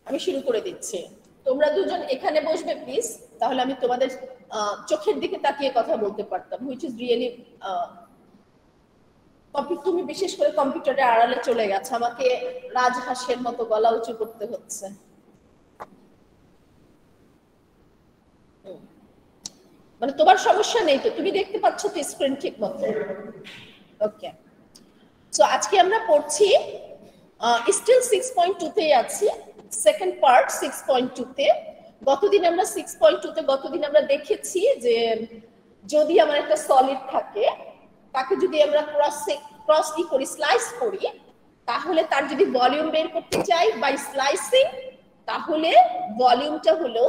আমি শুরু করে দিচ্ছি। তোমরা দুজন এখানে বসবে প্লিজ, তাহলে আমি তোমাদের চোখের দিকে তাকিয়ে কথা বলতে পারতাম, হুইচ ইজ রিয়েলি। তুমি বিশেষ করে কম্পিউটারের আড়ালে চলে গেছে, আমাকে রাজহাঁসের মতো গলা উঁচু করতে হচ্ছে। মানে তোমার সমস্যা নেই তো, তুমি দেখতে পাচ্ছ তো স্ক্রিন ঠিক মতো? ওকে, সো আজকে আমরা পড়ছি স্টিল 6.2 তে আছি, সেকেন্ড পার্ট 6.2 তে। গতদিন আমরা 6.2 তে গতদিন আমরা দেখেছি যে যদি আমার একটা সলিড থাকে, তাকে যদি আমরা ক্রস করি, স্লাইস করি, তাহলে তার যদি ভলিউম বের করতে চাই বাই স্লাইসিং, তাহলে ভলিউমটা হলো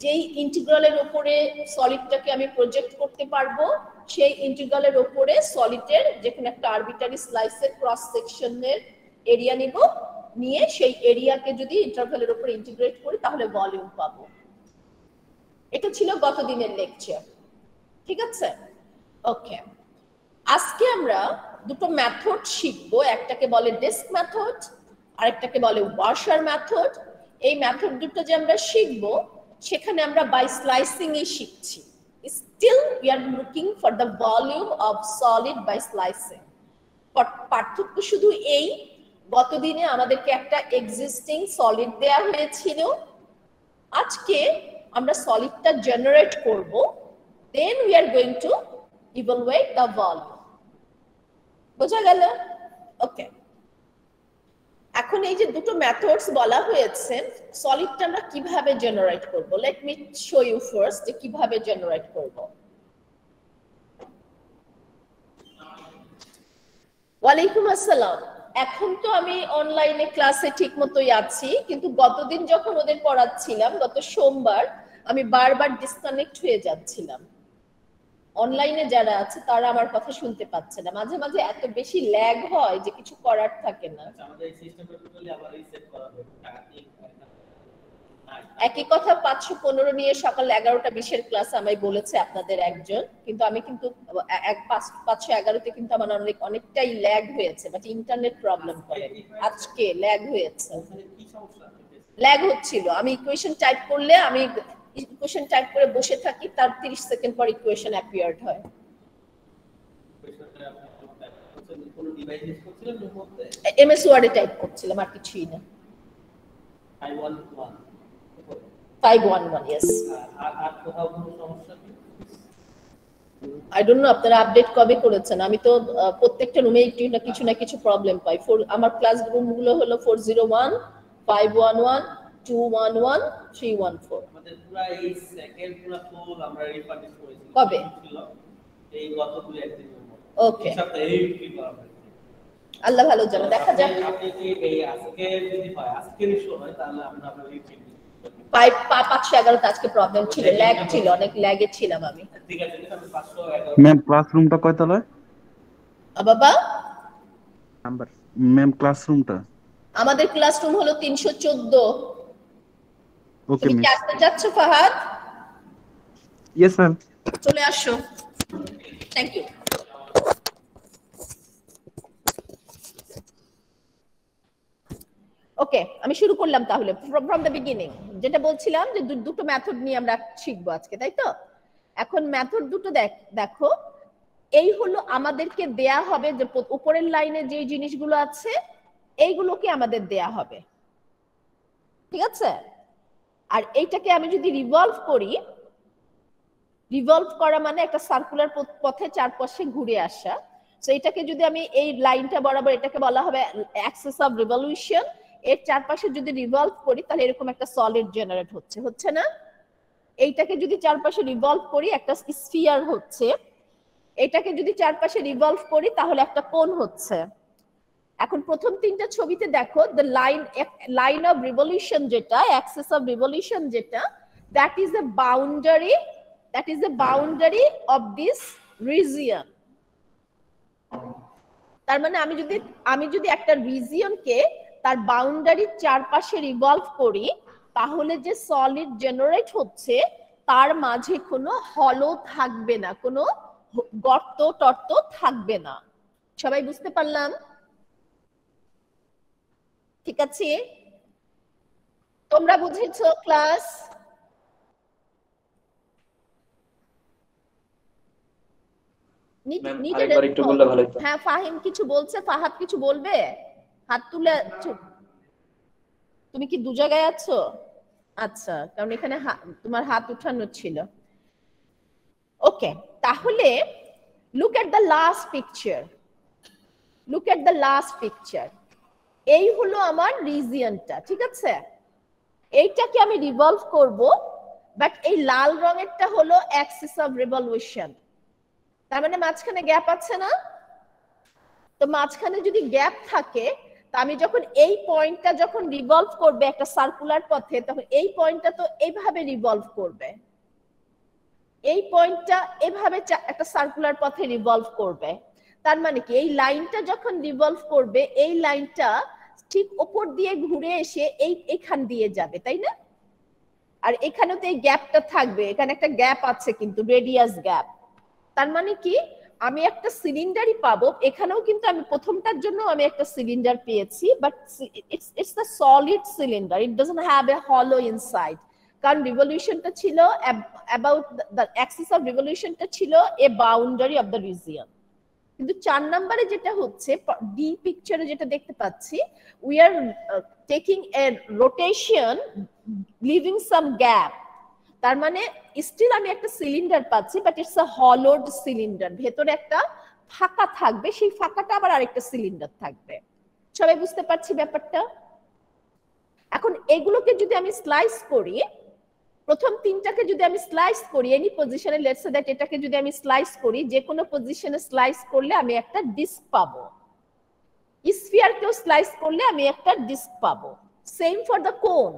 যেই ইন্টিগ্রালের উপরে সলিডটাকে আমি প্রজেক্ট করতে পারবো, সেই ইন্টিগ্রালের উপরে সলিডের যেখানে একটা আরবিটারি স্লাইসের ক্রস সেকশনের এরিয়া নিব, নিয়ে সেই এরিয়াকে যদি ইন্টারভ্যালের উপরে ইন্টিগ্রেট করি তাহলে ভলিউম পাবো। এটা ছিল গত দিনের লেকচার, ঠিক আছে? ওকে, আজকে আমরা দুটো মেথড শিখবো, একটাকে বলে ডিস্ক মেথড, আরেকটাকে বলে ওয়াশার মেথড। এই মেথড দুটো যে আমরা শিখবো, সেখানে আমরা বাই স্লাইসিং এ শিখছি। Still we are looking for the volume of solid by slicing. পার্থক্য শুধু এই, গতদিনে আমাদেরকে একটা এক্সিস্টিং সলিড দেয়া হয়েছিল, আজকে আমরা সলিডটা জেনারেট করব, then we are going to evaluate the volume. বোঝা গেল? ওকে, এখন এই যে দুটো মেথডস বলা হয়েছে, সলিডটা আমরা কিভাবে জেনারেট করব, let me show you first যে কিভাবে জেনারেট করব। ওয়ালাইকুম আসসালাম। এখন তো আমি অনলাইনে ক্লাসে ঠিক মতোই আছি, কিন্তু গতদিন যখন ওদের পড়াচ্ছিলাম, গত সোমবার, আমি বারবার ডিসকানেক্ট হয়ে যাচ্ছিলাম। অনলাইনে যারা আছে তারা আমার কথা শুনতে পাচ্ছে না, মাঝে মাঝে এত বেশি ল্যাগ হয় যে কিছু করার থাকে না। একই কথা 515 নিয়ে সকাল 11:20 ক্লাস আমায় বলেছে আপনাদের একজন, কিন্তু আমি কিন্তু 511-তে কিন্তু আমার অনেকটাই ল্যাগ হয়েছে, বাট ইন্টারনেট প্রবলেম করে। আজকে ল্যাগ হয়েছে, ল্যাগ হচ্ছিল। আমি ইকুয়েশন টাইপ করলে, আমি ইকুয়েশন টাইপ করে বসে থাকি, তার 30 সেকেন্ড পর ইকুয়েশন অ্যাপিয়ার্ড হয়। এমএস ওয়ার্ডে টাইপ করছিলাম, আর কিছুই না। 511, yes. I don't know আপনারা আপডেট কবে করেছেন। আমি তো প্রত্যেকটা রুমে কিছু না কিছু প্রবলেম পাই। আমার ক্লাস রুমগুলো হলো 401, 511, 211, 314। আমাদের পুরো এই সেকেন্ড পুরো ফুল আমরা রিফার্নিশ করেছি। কবে? এই গত 2-1 দিনের মধ্যে। ওকে, সপ্তাহে কি করা হয়? আল্লাহ ভালো জানে, দেখা যাক। আপনি কি এই আজকে যদি হয়, আজকের ইস্যু হয়, তাহলে আমরা রিফার্নিশ 511 আজকে প্রবলেম ছিল, ল্যাগ ছিল, অনেক ল্যাগে ছিলাম আমি। ঠিক আছে, আমি 511। ম্যাম ক্লাসরুমটা কয় তলায়? বাবা নাম্বার ম্যাম ক্লাসরুমটা? আমাদের ক্লাসরুম হলো 314। ওকে তুমি কি মিস। আসতে যাচ্ছ ফাহাদ? Yes ma'am. চলে আসো, থ্যাংক ইউ। ওকে, আমি শুরু করলাম তাহলে ফ্রম দ্য বিগিনিং। যেটা বলছিলাম যে দুটো মেথড নিয়ে আমরা শিখবো আজকে, তাই তো? এখন মেথড দুটো দেখো, এই হলো আমাদেরকে দেয়া হবে যে উপরের লাইনে যে জিনিসগুলো আছে এইগুলোকে আমাদের দেয়া হবে, ঠিক আছে? আর এইটাকে আমি যদি রিভলভ করি, রিভলভ করা মানে একটা সার্কুলার পথে চারপাশে ঘুরে আসা। সো এটাকে যদি আমি এই লাইনটা বরাবর, এটাকে বলা হবে অ্যাক্সিস অফ রিভলিউশন। এর চারপাশে যদি রিভলভ করি তাহলে এরকম একটা সলিড জেনারেট হচ্ছে না? এইটাকে যদি চারপাশে রিভলভ করি একটা স্ফিয়ার হচ্ছে, এটাকে যদি চারপাশে রিভলভ করি তাহলে একটা কোণ হচ্ছে। এখন প্রথম তিনটা ছবিতে দেখো, দ্য লাইন অফ রিভলিউশন যেটা, অ্যাক্সিস অফ রিভলিউশন যেটা, that is a boundary of this region. তার মানে আমি যদি একটা রিজিয়নকে তার বাউন্ডারির চারপাশে রিভলভ করি, তাহলে যে সলিড জেনারেট হচ্ছে তার মাঝে কোনো হলো থাকবে না, কোনো গর্ত টর্ত থাকবে না। সবাই বুঝতে পারলাম? ঠিক আছে? তোমরা বুঝেছো ক্লাস? হ্যাঁ, ফাহিম কিছু বলছে, ফাহাদ কিছু বলবে? হাত তুলে, তুমি কি দু জায়গায় আছো? আচ্ছা, কারণ এখানে তোমার হাত উঠানো ছিল। ওকে, তাহলে look at the last picture, look at the last picture. এই হলো আমার রিজিয়নটা, ঠিক আছে? এইটাকে আমি রিভলভ করব, বাট এই লাল রঙেরটা হলো অ্যাক্সিস অফ রিভলিউশন। তার মানে মাঝখানে গ্যাপ আছে না? তো মাঝখানে যদি গ্যাপ থাকে, তা আমি যখন এই পয়েন্টটা যখন রিভলভ করবে একটা সার্কুলার পথে, তখন এই পয়েন্টটা তো এইভাবে রিভলভ করবে, এই পয়েন্টটা এভাবে একটা সার্কুলার পথে রিভলভ করবে। তার মানে কি, এই লাইনটা যখন রিভলভ করবে, এই লাইনটা ঠিক উপর দিয়ে ঘুরে এসে এইখান দিয়ে যাবে, তাই না? আর এখানেও তো এই গ্যাপটা থাকবে, এখানে একটা গ্যাপ আছে কিন্তু রেডিয়াস গ্যাপ। তার মানে কি, আমি একটা সিলিন্ডারই পাবো। এখানেও কিন্তু আমি প্রথমটার জন্য আমি একটা সিলিন্ডার পেয়েছি, but it's a solid cylinder, it doesn't have a হলো ইনসাইড। কারণ রিভলিউশনটা ছিল অ্যাবাউট দ্য অ্যাক্সিস অফ রিভলিউশনটা ছিল এ বাউন্ডারি অফ দ্য রিজিয়ন। কিন্তু 4 নম্বরে যেটা হচ্ছে, ডি পিকচারে যেটা দেখতে পাচ্ছি, we are taking a rotation living some gap. তার মানে স্টিল আমি একটা সিলিন্ডার পাচ্ছি, বাট ইটস আ হলোড সিলিন্ডার, ভেতরে একটা ফাঁকা থাকবে, সেই ফাঁকাটা আবার আরেকটা সিলিন্ডার থাকবে। সবাই বুঝতে পারছি ব্যাপারটা? এখন এগুলোকে যদি আমি স্লাইস করি, প্রথম তিনটাকে যদি আমি স্লাইস করি এনি পজিশনে, লেটস সে দ্যাট এটাকে যদি আমি স্লাইস করি, যে কোনো পজিশনে স্লাইস করলে আমি একটা ডিস্ক পাবো। স্ফিয়ারকেও স্লাইস করলে আমি একটা ডিস্ক পাবো, সেম ফর দ্য কোন।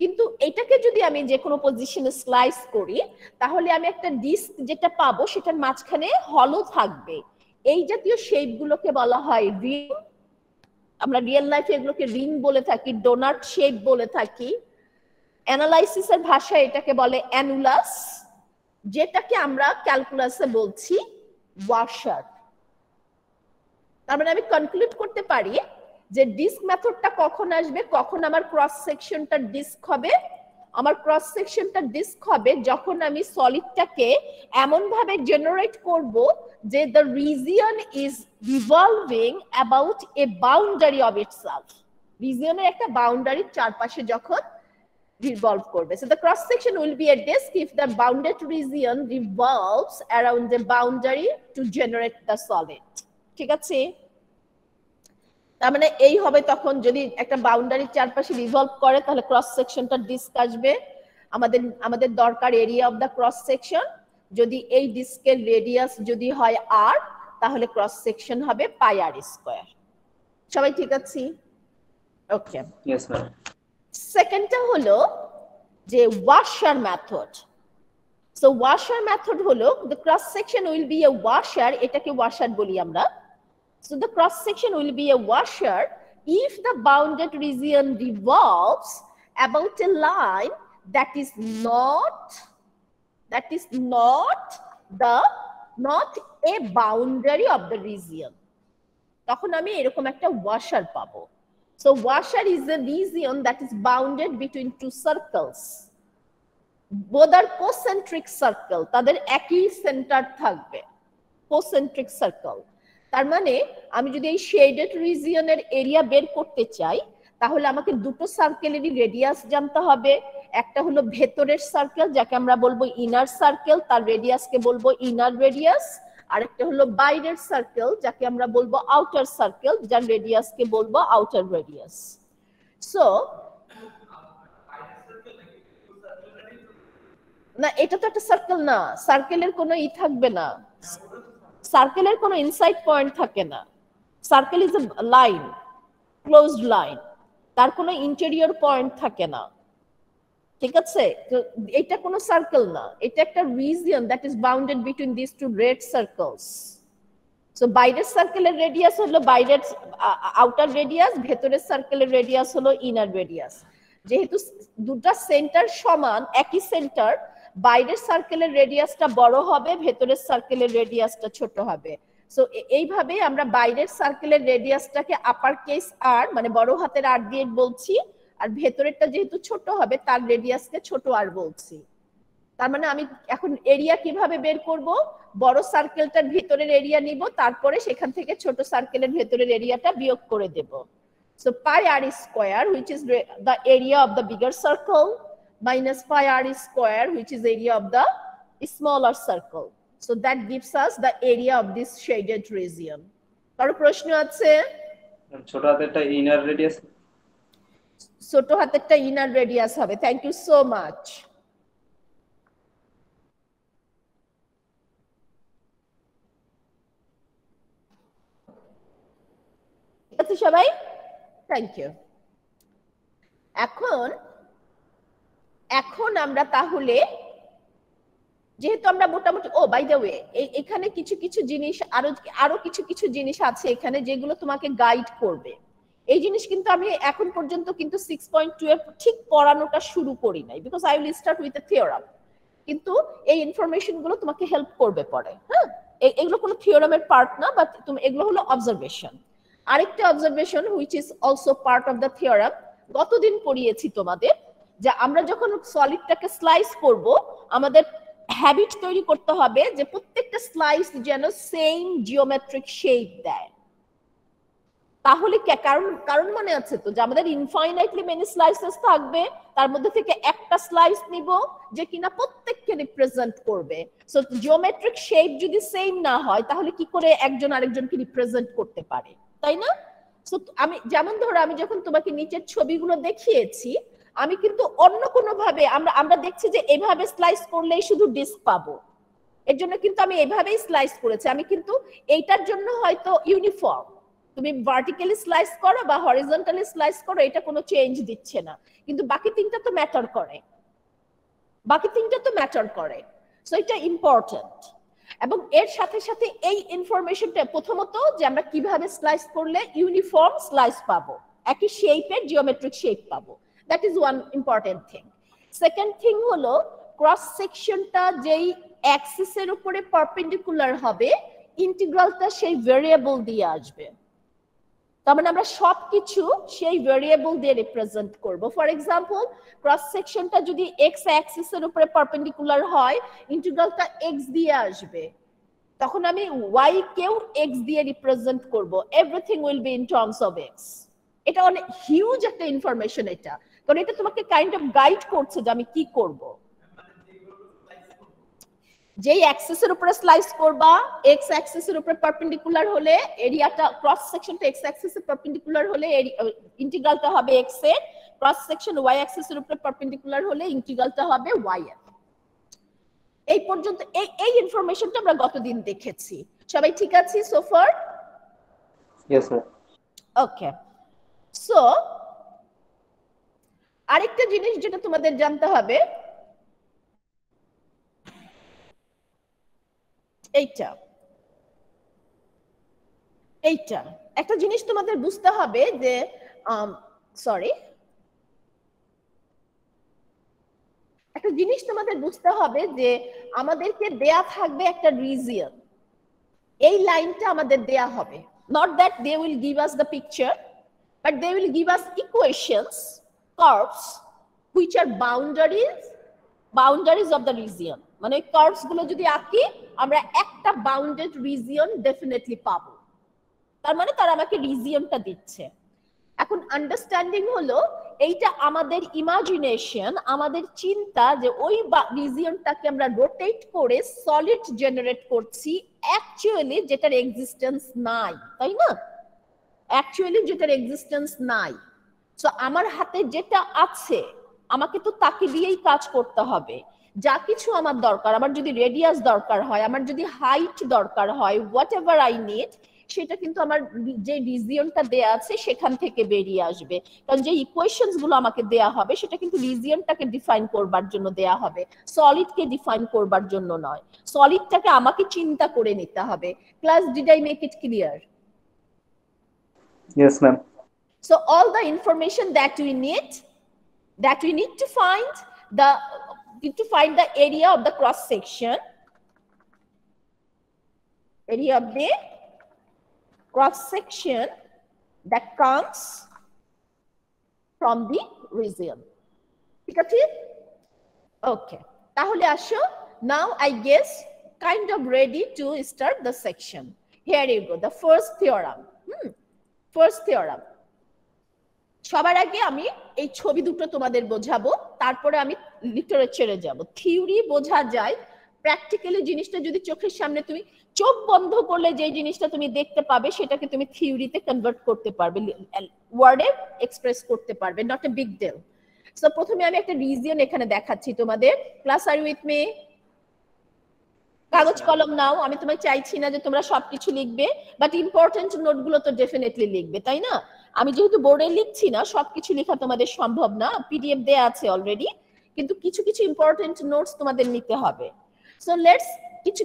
কিন্তু এটাকে যদি আমি যে কোনো পজিশনে স্লাইস করি, তাহলে আমি একটা ডিস্ক যেটা পাবো সেটার মাঝখানে হলো থাকবে। এই জাতীয় শেপগুলোকে বলা হয় রিং। আমরা রিয়েল লাইফে এগুলোকে রিং বলে থাকি, ডোনাট শেপ বলে থাকি। অ্যানালাইসিসের ভাষায় এটাকে বলে অ্যানুলাস, যেটাকে আমরা ক্যালকুলাসে বলছি ওয়াশার। তার মানে আমি কনক্লুড করতে পারি যে ডিস্ক মেথডটা কখন আসবে, কখন আমার ক্রস সেকশনটা ডিস্ক হবে। আমার ক্রস সেকশনটা ডিস্ক হবে যখন আমি সলিডটাকে এমন ভাবে জেনারেট করব যে the region is revolving about a boundary of itself. রিজিয়নের একটা বাউন্ডারির চারপাশে যখন revolve করবে। So the cross section will be a disk if the bounded region revolves around the boundary to generate the solid. ঠিক আছে? তার মানে এই হবে তখন, যদি একটা বাউন্ডারির চারপাশে রিভলভ করে তাহলে ক্রস সেকশনটা ডিস্ক আসবে। আমাদের দরকার area of the cross section. যদি এই ডিস্কের রেডিয়াস যদি হয় r, তাহলে ক্রস সেকশন হবে পাই r স্কয়ার। সবাই ঠিক আছে? ওকে, यस ম্যাম। সেকেন্ডটা হলো যে washer method. So washer method হলো the cross section will be a washer, এটাকে ওয়াশার বলি আমরা। So the cross section will be a washer if the bounded region revolves about a line that is not a boundary of the region. তখন আমি এরকম একটা washer পাবো। So washer is a region that is bounded between two circles. Both are concentric circle, তাদের একই centre থাকবে, concentric circle। তার মানে আমি যদি এই শেডেড রিজিয়নের এরিয়া বের করতে চাই, তাহলে আমাকে দুটো সার্কেলেরই রেডিয়াস জানতে হবে। একটা হলো ভেতরের সার্কেল, যাকে আমরা বলবো ইনার সার্কেল, তার রেডিয়াসকে বলবো ইনার রেডিয়াস। আরেকটা হলো বাইরের সার্কেল, যাকে আমরা বলবো আউটার সার্কেল, যার রেডিয়াসকে বলবো আউটার রেডিয়াস। সো না, এটা তো একটা সার্কেল না, সার্কেলের কোনো থাকবে না, সার্কেলের কোনো ইনসাইড পয়েন্ট থাকে না। Circle is a line, closed line, তার কোনো ইন্টেরিয়র পয়েন্ট থাকে না। ঠিক আছে? তো এটা কোনো সার্কেল না, এটা একটা region that is bounded between this two red circles. So বাইরের সার্কেলের রেডিয়াস হলো বাইরের আউটার রেডিয়াস, ভেতরের সার্কেলের রেডিয়াস হলো ইনার রেডিয়াস। যেহেতু দুটো সেন্টার সমান, একই সেন্টার, বাইরের সার্কেলের রেডিয়াসটা বড় হবে, ভেতরের সার্কেলের রেডিয়াসটা ছোট হবে। সো এইভাবে আমরা বাইরের সার্কেলের রেডিয়াসটাকে আপার কেস আর মানে বড় হাতের আর দিয়ে বলছি, আর ভেতরেরটা যেহেতু ছোট হবে তার রেডিয়াসকে ছোট আর বলছি। তার মানে আমি এখন এরিয়া কিভাবে বের করব, বড় সার্কেলটার ভেতরের এরিয়া নিব, তারপরে সেখান থেকে ছোট সার্কেলের ভেতরের এরিয়াটা বিয়োগ করে দেব। So pi r square, which is the area of the bigger circle, minus pi r square, which is area of the smaller circle. So that gives us the area of this shaded region. কারো প্রশ্ন আছে? ছোট হাতেরটা inner radius, ছোট হাতেরটা inner radius হবে। Thank you so much. আছে সবাই? Thank you. এখন আমরা তাহলে যেহেতু আমরা মোটামুটি, ও বাই দ্য ওয়ে, এখানে কিছু কিছু জিনিস আরো কিছু কিছু জিনিস আছে এখানে যেগুলো তোমাকে গাইড করবে। এই জিনিস কিন্তু আমি এখন পর্যন্ত কিন্তু 6.2 এর ঠিক পড়ানোটা শুরু করি নাই, because I will start with a theorem. কিন্তু এই ইনফরমেশন গুলো তোমাকে হেল্প করবে পরে। হ্যাঁ, এগুলো কোনো থিওরামের পার্ট না, বাট তুমি এগুলো হলো অবজারভেশন। আরেকটা observation which is also part of the theorem, গতদিন পড়িয়েছি তোমাদের, যে আমরা যখন সলিডটাকে স্লাইস করব আমাদের হ্যাবিট তৈরি করতে হবে যে প্রত্যেকটা স্লাইস যেন সেম জিওমেট্রিক শেপ দেয়। তাহলে কারণ মনে আছে তো যে আমাদের ইনফাইনাইটলি মেনি স্লাইসেস থাকবে, তার মধ্যে থেকে একটা স্লাইস নিব যে কিনা প্রত্যেককে রিপ্রেজেন্ট করবে। সো জিওমেট্রিক শেপ যদি সেম না হয় তাহলে কি করে একজন আরেকজনকে রিপ্রেজেন্ট করতে পারে, তাই না? সো আমি যেমন ধরো আমি যখন তোমাকে নিচের ছবিগুলো দেখিয়েছি, আমি কিন্তু অন্য কোনো ভাবে আমরা দেখছি যে এভাবে স্লাইস করলেই শুধু ডিস্ক পাবো, এর জন্য কিন্তু আমি এভাবেই স্লাইস করেছি। আমি কিন্তু এইটার জন্য হয়তো ইউনিফর্ম, তুমি ভার্টিক্যালি স্লাইস করো বা হরিজন্টালি স্লাইস করো, এটা কোনো চেঞ্জ দিচ্ছে না, কিন্তু বাকি তিনটা তো ম্যাটার করে। সো এটা ইম্পর্টেন্ট। এবং এর সাথে সাথে এই ইনফরমেশনটা প্রথমত যে আমরা কিভাবে স্লাইস করলে ইউনিফর্ম স্লাইস পাবো, একই শেপের জিওমেট্রিক শেপ পাবো, that is one important thing. Second thing হলো ক্রস সেকশনটা যেই অ্যাক্সিসের উপরে পারপেন্ডিকুলার হবে, ইন্টিগ্রালটা সেই ভেরিয়েবল দিয়ে আসবে। তার মানে আমরা সবকিছু সেই ভেরিয়েবল দিয়ে রিপ্রেজেন্ট করব। ফর এক্সাম্পল, ক্রস সেকশনটা যদি এক্স অ্যাক্সিসের উপরে পারপেন্ডিকুলার হয়, ইন্টিগ্রালটা এক্স দিয়ে আসবে, তখন আমি ওয়াই কেও এক্স দিয়ে রিপ্রেজেন্ট করব। Everything will be in terms of x. এটা অনেক হিউজ একটা ইনফরমেশন, এটা কারণ এটা তোমাকে কাইন্ড অফ গাইড করছে যে আমি কি করব। যেই অ্যাক্সিসের উপরে স্লাইস করবা, এক্স অ্যাক্সিসের উপরে পারপেন্ডিকুলার হলে এরিয়াটা, ক্রস সেকশনটা এক্স অ্যাক্সিসের পারপেন্ডিকুলার হলে ইন্টিগ্রালটা হবে এক্স এর, ক্রস সেকশন ওয়াই অ্যাক্সিসের উপরে পারপেন্ডিকুলার হলে ইন্টিগ্রালটা হবে ওয়াই এর। এই পর্যন্ত এই ইনফরমেশনটা আমরা গতদিন দেখেছি। সবাই ঠিক আছে so far? Yes sir. Okay, so আরেকটা জিনিস যেটা তোমাদের জানতে হবে, এইটা একটা জিনিস তোমাদের বুঝতে হবে যে একটা জিনিস তোমাদের বুঝতে হবে যে আমাদেরকে দেয়া থাকবে একটা রিজিয়ন, এই লাইনটা আমাদের দেয়া হবে। Not that they will give us the picture, but they will give us equations, curves which are boundaries of the region. মানে ওই কার্ভস গুলো যদি আঁকি আমরা একটা বাউন্ডেড রিজিয়ন ডেফিনেটলি পাবো, তার মানে তারা আমাকে রিজিয়নটা দিচ্ছে। এখন আন্ডারস্ট্যান্ডিং হলো এইটা আমাদের ইমাজিনেশন, আমাদের চিন্তা যে ওই রিজিয়নটাকে আমরা রোটেট করে সলিড জেনারেট করছি, অ্যাকচুয়ালি যেটার এক্সিস্টেন্স নাই, তাই না? সো আমার হাতে যেটা আছে আমাকে তো তাকে দিয়েই কাজ করতে হবে। যা কিছু আমার দরকার, আমার যদি রেডিয়াস দরকার হয়, আমার যদি হাইট দরকার হয়, হোয়াট এভার আই নিড, সেটা কিন্তু আমার যে রিজিয়নটা দেয়া আছে সেখান থেকে বেরিয়ে আসবে। কারণ যে ইকুয়েশনস গুলো আমাকে দেয়া হবে সেটা কিন্তু রিজিয়নটাকে ডিফাইন করবার জন্য দেয়া হবে, সলিডকে ডিফাইন করবার জন্য নয়। সলিডটাকে আমাকে চিন্তা করে নিতে হবে। Class, did I make it clear? Yes, ma'am. So all the information that we need to find the area of the cross section, that comes from the region. ঠিক আছে? Okay. তাহলে আসো, now I guess kind of ready to start the section. Here you go, the first theorem. First theorem. সবার আগে আমি এই ছবি দুটো তোমাদের বোঝাবো, তারপরে আমি লিটারেচারে যাব। থিওরি বোঝা যায়, প্র্যাকটিক্যালি জিনিসটা যদি চোখের সামনে তুমি চোখ বন্ধ করলে যে জিনিসটা তুমি দেখতে পাবে সেটাকে তুমি থিওরিতে কনভার্ট করতে পারবে, ওয়ার্ডে এক্সপ্রেস করতে পারবে, not a big deal. So প্রথমে আমি একটা রিজিয়ন এখানে দেখাচ্ছি তোমাদের। Class are with me? কাগজ কলম নাও, আমি তোমায় চাইছি না যে তোমরা সবকিছু লিখবে, বাট ইম্পর্টেন্ট নোটগুলো তো ডেফিনেটলি লিখবে, তাই না? আমি যেহেতু বোর্ডে লিখছি না, সবকিছু লেখা তোমাদের সম্ভব না, পিডিএফ দেয়া আছে অলরেডি, কিন্তু কিছু কিছু ইম্পর্টেন্ট নোটস তোমাদের নিতে হবে। সো লেটস কিছু,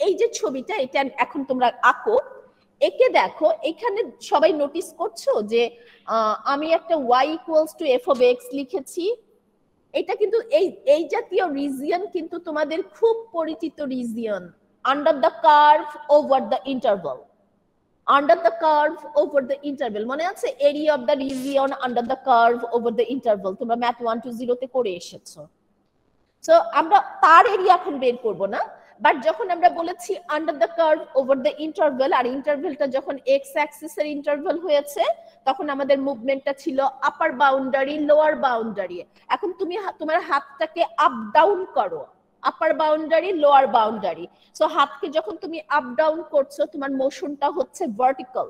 এই যে ছবিটা এটা এখন তোমরা আঁকো, একে দেখো, এখানে সবাই নোটিস করছো যে আমি একটা y equals to f of x লিখেছি। এটা কিন্তু এই জাতীয় রিজিয়ন কিন্তু তোমাদের খুব পরিচিত region, under the curve over the interval. Under the curve over the interval, মনে আছে? area of the region under the curve over the interval, তোমরা ম্যাথ 1 to 0 তে করে এসেছো। সো আমরা তার এরিয়া এখন বের করব না, বাট যখন আমরা বলেছি under the curve over the interval, আর ইন্টারভালটা যখন এক্স অ্যাক্সিসের ইন্টারভাল হয়েছে তখন আমাদের মুভমেন্টটা ছিল আপার বাউন্ডারি লোয়ার বাউন্ডারি। এখন তুমি তোমার হাতটাকে আপ ডাউন করো, আপার বাউন্ডারি লোয়ার বাউন্ডারি। সো হাতকে যখন তুমি আপ ডাউন করছো তোমার মোশনটা হচ্ছে ভার্টিক্যাল,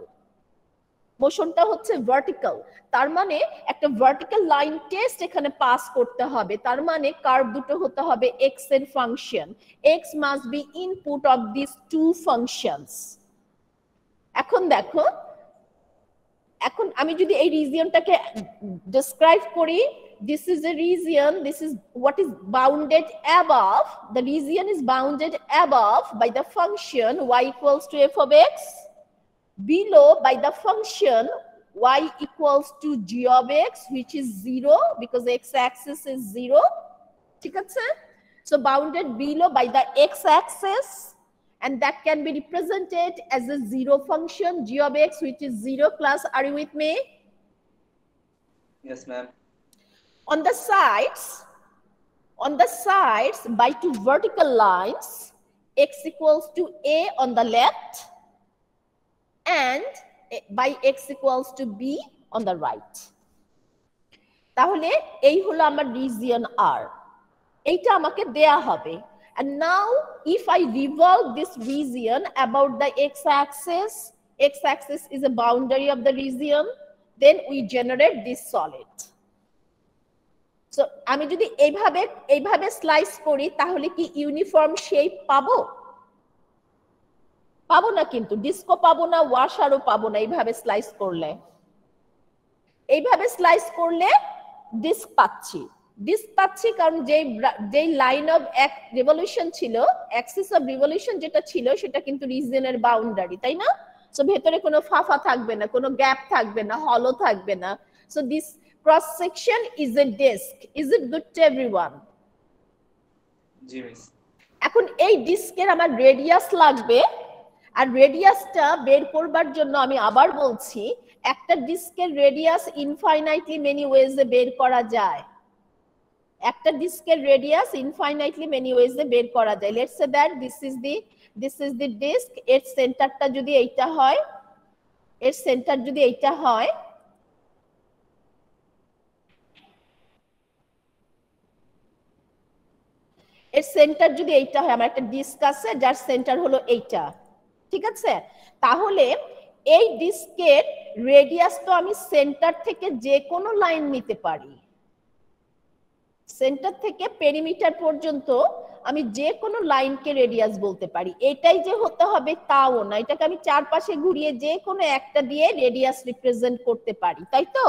মোশনটা হচ্ছে ভার্টিক্যাল। তার মানে একটা ভার্টিক্যাল লাইন টেস্ট এখানে পাস করতে হবে, তার মানে কার্ভ দুটো হতে হবে এক্স এর function, x must be input of this two functions. এখন দেখো, এখন আমি যদি এই রিজিয়নটাকে ডেসক্রাইব করি, this is a region, this is what is bounded above, the region is bounded above by the function y equals to f of x, below by the function y equals to g of x, which is 0 because x axis is 0, ঠিক আছে? So bounded below by the x axis, and that can be represented as a 0 function g of x, which is 0. Class, are you with me? Yes, ma'am. On the sides by two vertical lines, x equals to a on the left and by x equals to b on the right. তাহলে এই হলো আমার region R, এইটা আমাকে দেয়া হবে। And now if I revolve this region about the x-axis is a boundary of the region, then we generate this solid. So আমি যদি এইভাবে স্লাইস করি তাহলে কি ইউনিফর্ম শেপ পাবো? পাবো না, কিন্তু ডিস্কো পাবো না, ওয়াশারও পাবো না। এইভাবে স্লাইস করলে, এইভাবে স্লাইস করলে ডিস্ক পাচ্ছি, কারণ যেই লাইন অফ রিভলিউশন ছিল, অ্যাক্সিস অফ রিভলিউশন যেটা ছিল সেটা কিন্তু রিজিয়নের বাউন্ডারি, তাই না? সো ভেতরে কোনো ফাঁপা থাকবে না, কোনো গ্যাপ থাকবে না, হলো থাকবে না। So this cross section is a disk. Is it good to everyone? G miss. এখন এই ডিস্কের আমার রেডিয়াস লাগবে, আর রেডিয়াসটা বের করবার জন্য আমি আবার বলছি, একটা ডিস্কের রেডিয়াস ইনফাইনাইটলি মেনি ওয়েজে বের করা যায়, একটা ডিস্কের রেডিয়াস ইনফাইনাইটলি মেনি ওয়েজে বের করা যায়। Let's say that this is the disk, এর সেন্টারটা যদি এইটা হয়, এর সেন্টার যদি এইটা হয়, এর সেন্টার যদি এইটা হয়, আমার একটা ডিস্ক আছে যার সেন্টার হলো এইটা, ঠিক আছে? তাহলে এই ডিস্কের রেডিয়াস তো আমি সেন্টার থেকে যে কোনো লাইন নিতে পারি, সেন্টার থেকে পেরিমিটার পর্যন্ত আমি যে কোনো লাইনকে রেডিয়াস বলতে পারি। এটাই যে হতে হবে তাও না, এটাকে আমি চারপাশে ঘুরিয়ে যে কোনো একটা দিয়ে রেডিয়াস রিপ্রেজেন্ট করতে পারি, তাই তো?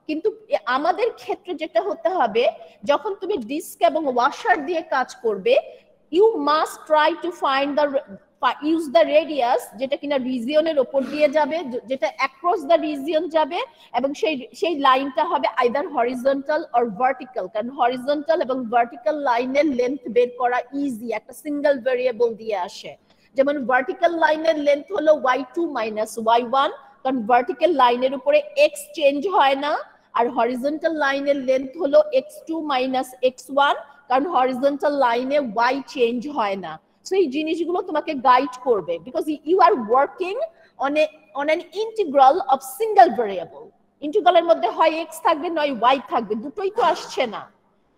কিন্তু আমাদের ক্ষেত্রে যেটা হতে হবে, যখন তুমি ডিস্ক এবং ওয়াশার দিয়ে কাজ করবে, you must try to find the use the radius, যেটা কিনা রিজিয়নের উপর দিয়ে যাবে, যেটা অ্যাক্রস দ্য রিজিয়ন যাবে, এবং সেই লাইনটা হবে আইদার হরিজন্টাল অর ভার্টিক্যাল, কারণ হরিজন্টাল এবং ভার্টিক্যাল লাইনের লেন্থ বের করা ইজি, একটা সিঙ্গেল ভেরিয়েবল দিয়ে আসে। যেমন ভার্টিক্যাল লাইনের লেন্থ হলো y2 - y1, কারণ ভার্টিক্যাল লাইনের উপরে x চেঞ্জ হয় না, আর হরিজন্টাল লাইনের লেন্থ হলো x2 মাইনাস x1, কারণ হরিজন্টাল লাইনে y চেঞ্জ হয় না। সো এই জিনিসগুলো তোমাকে গাইড করবে, because you are working on an integral of single variable. ইন্টিগ্রালের মধ্যে হয় x থাকবে নয় y থাকবে, দুটোই তো আসছে না।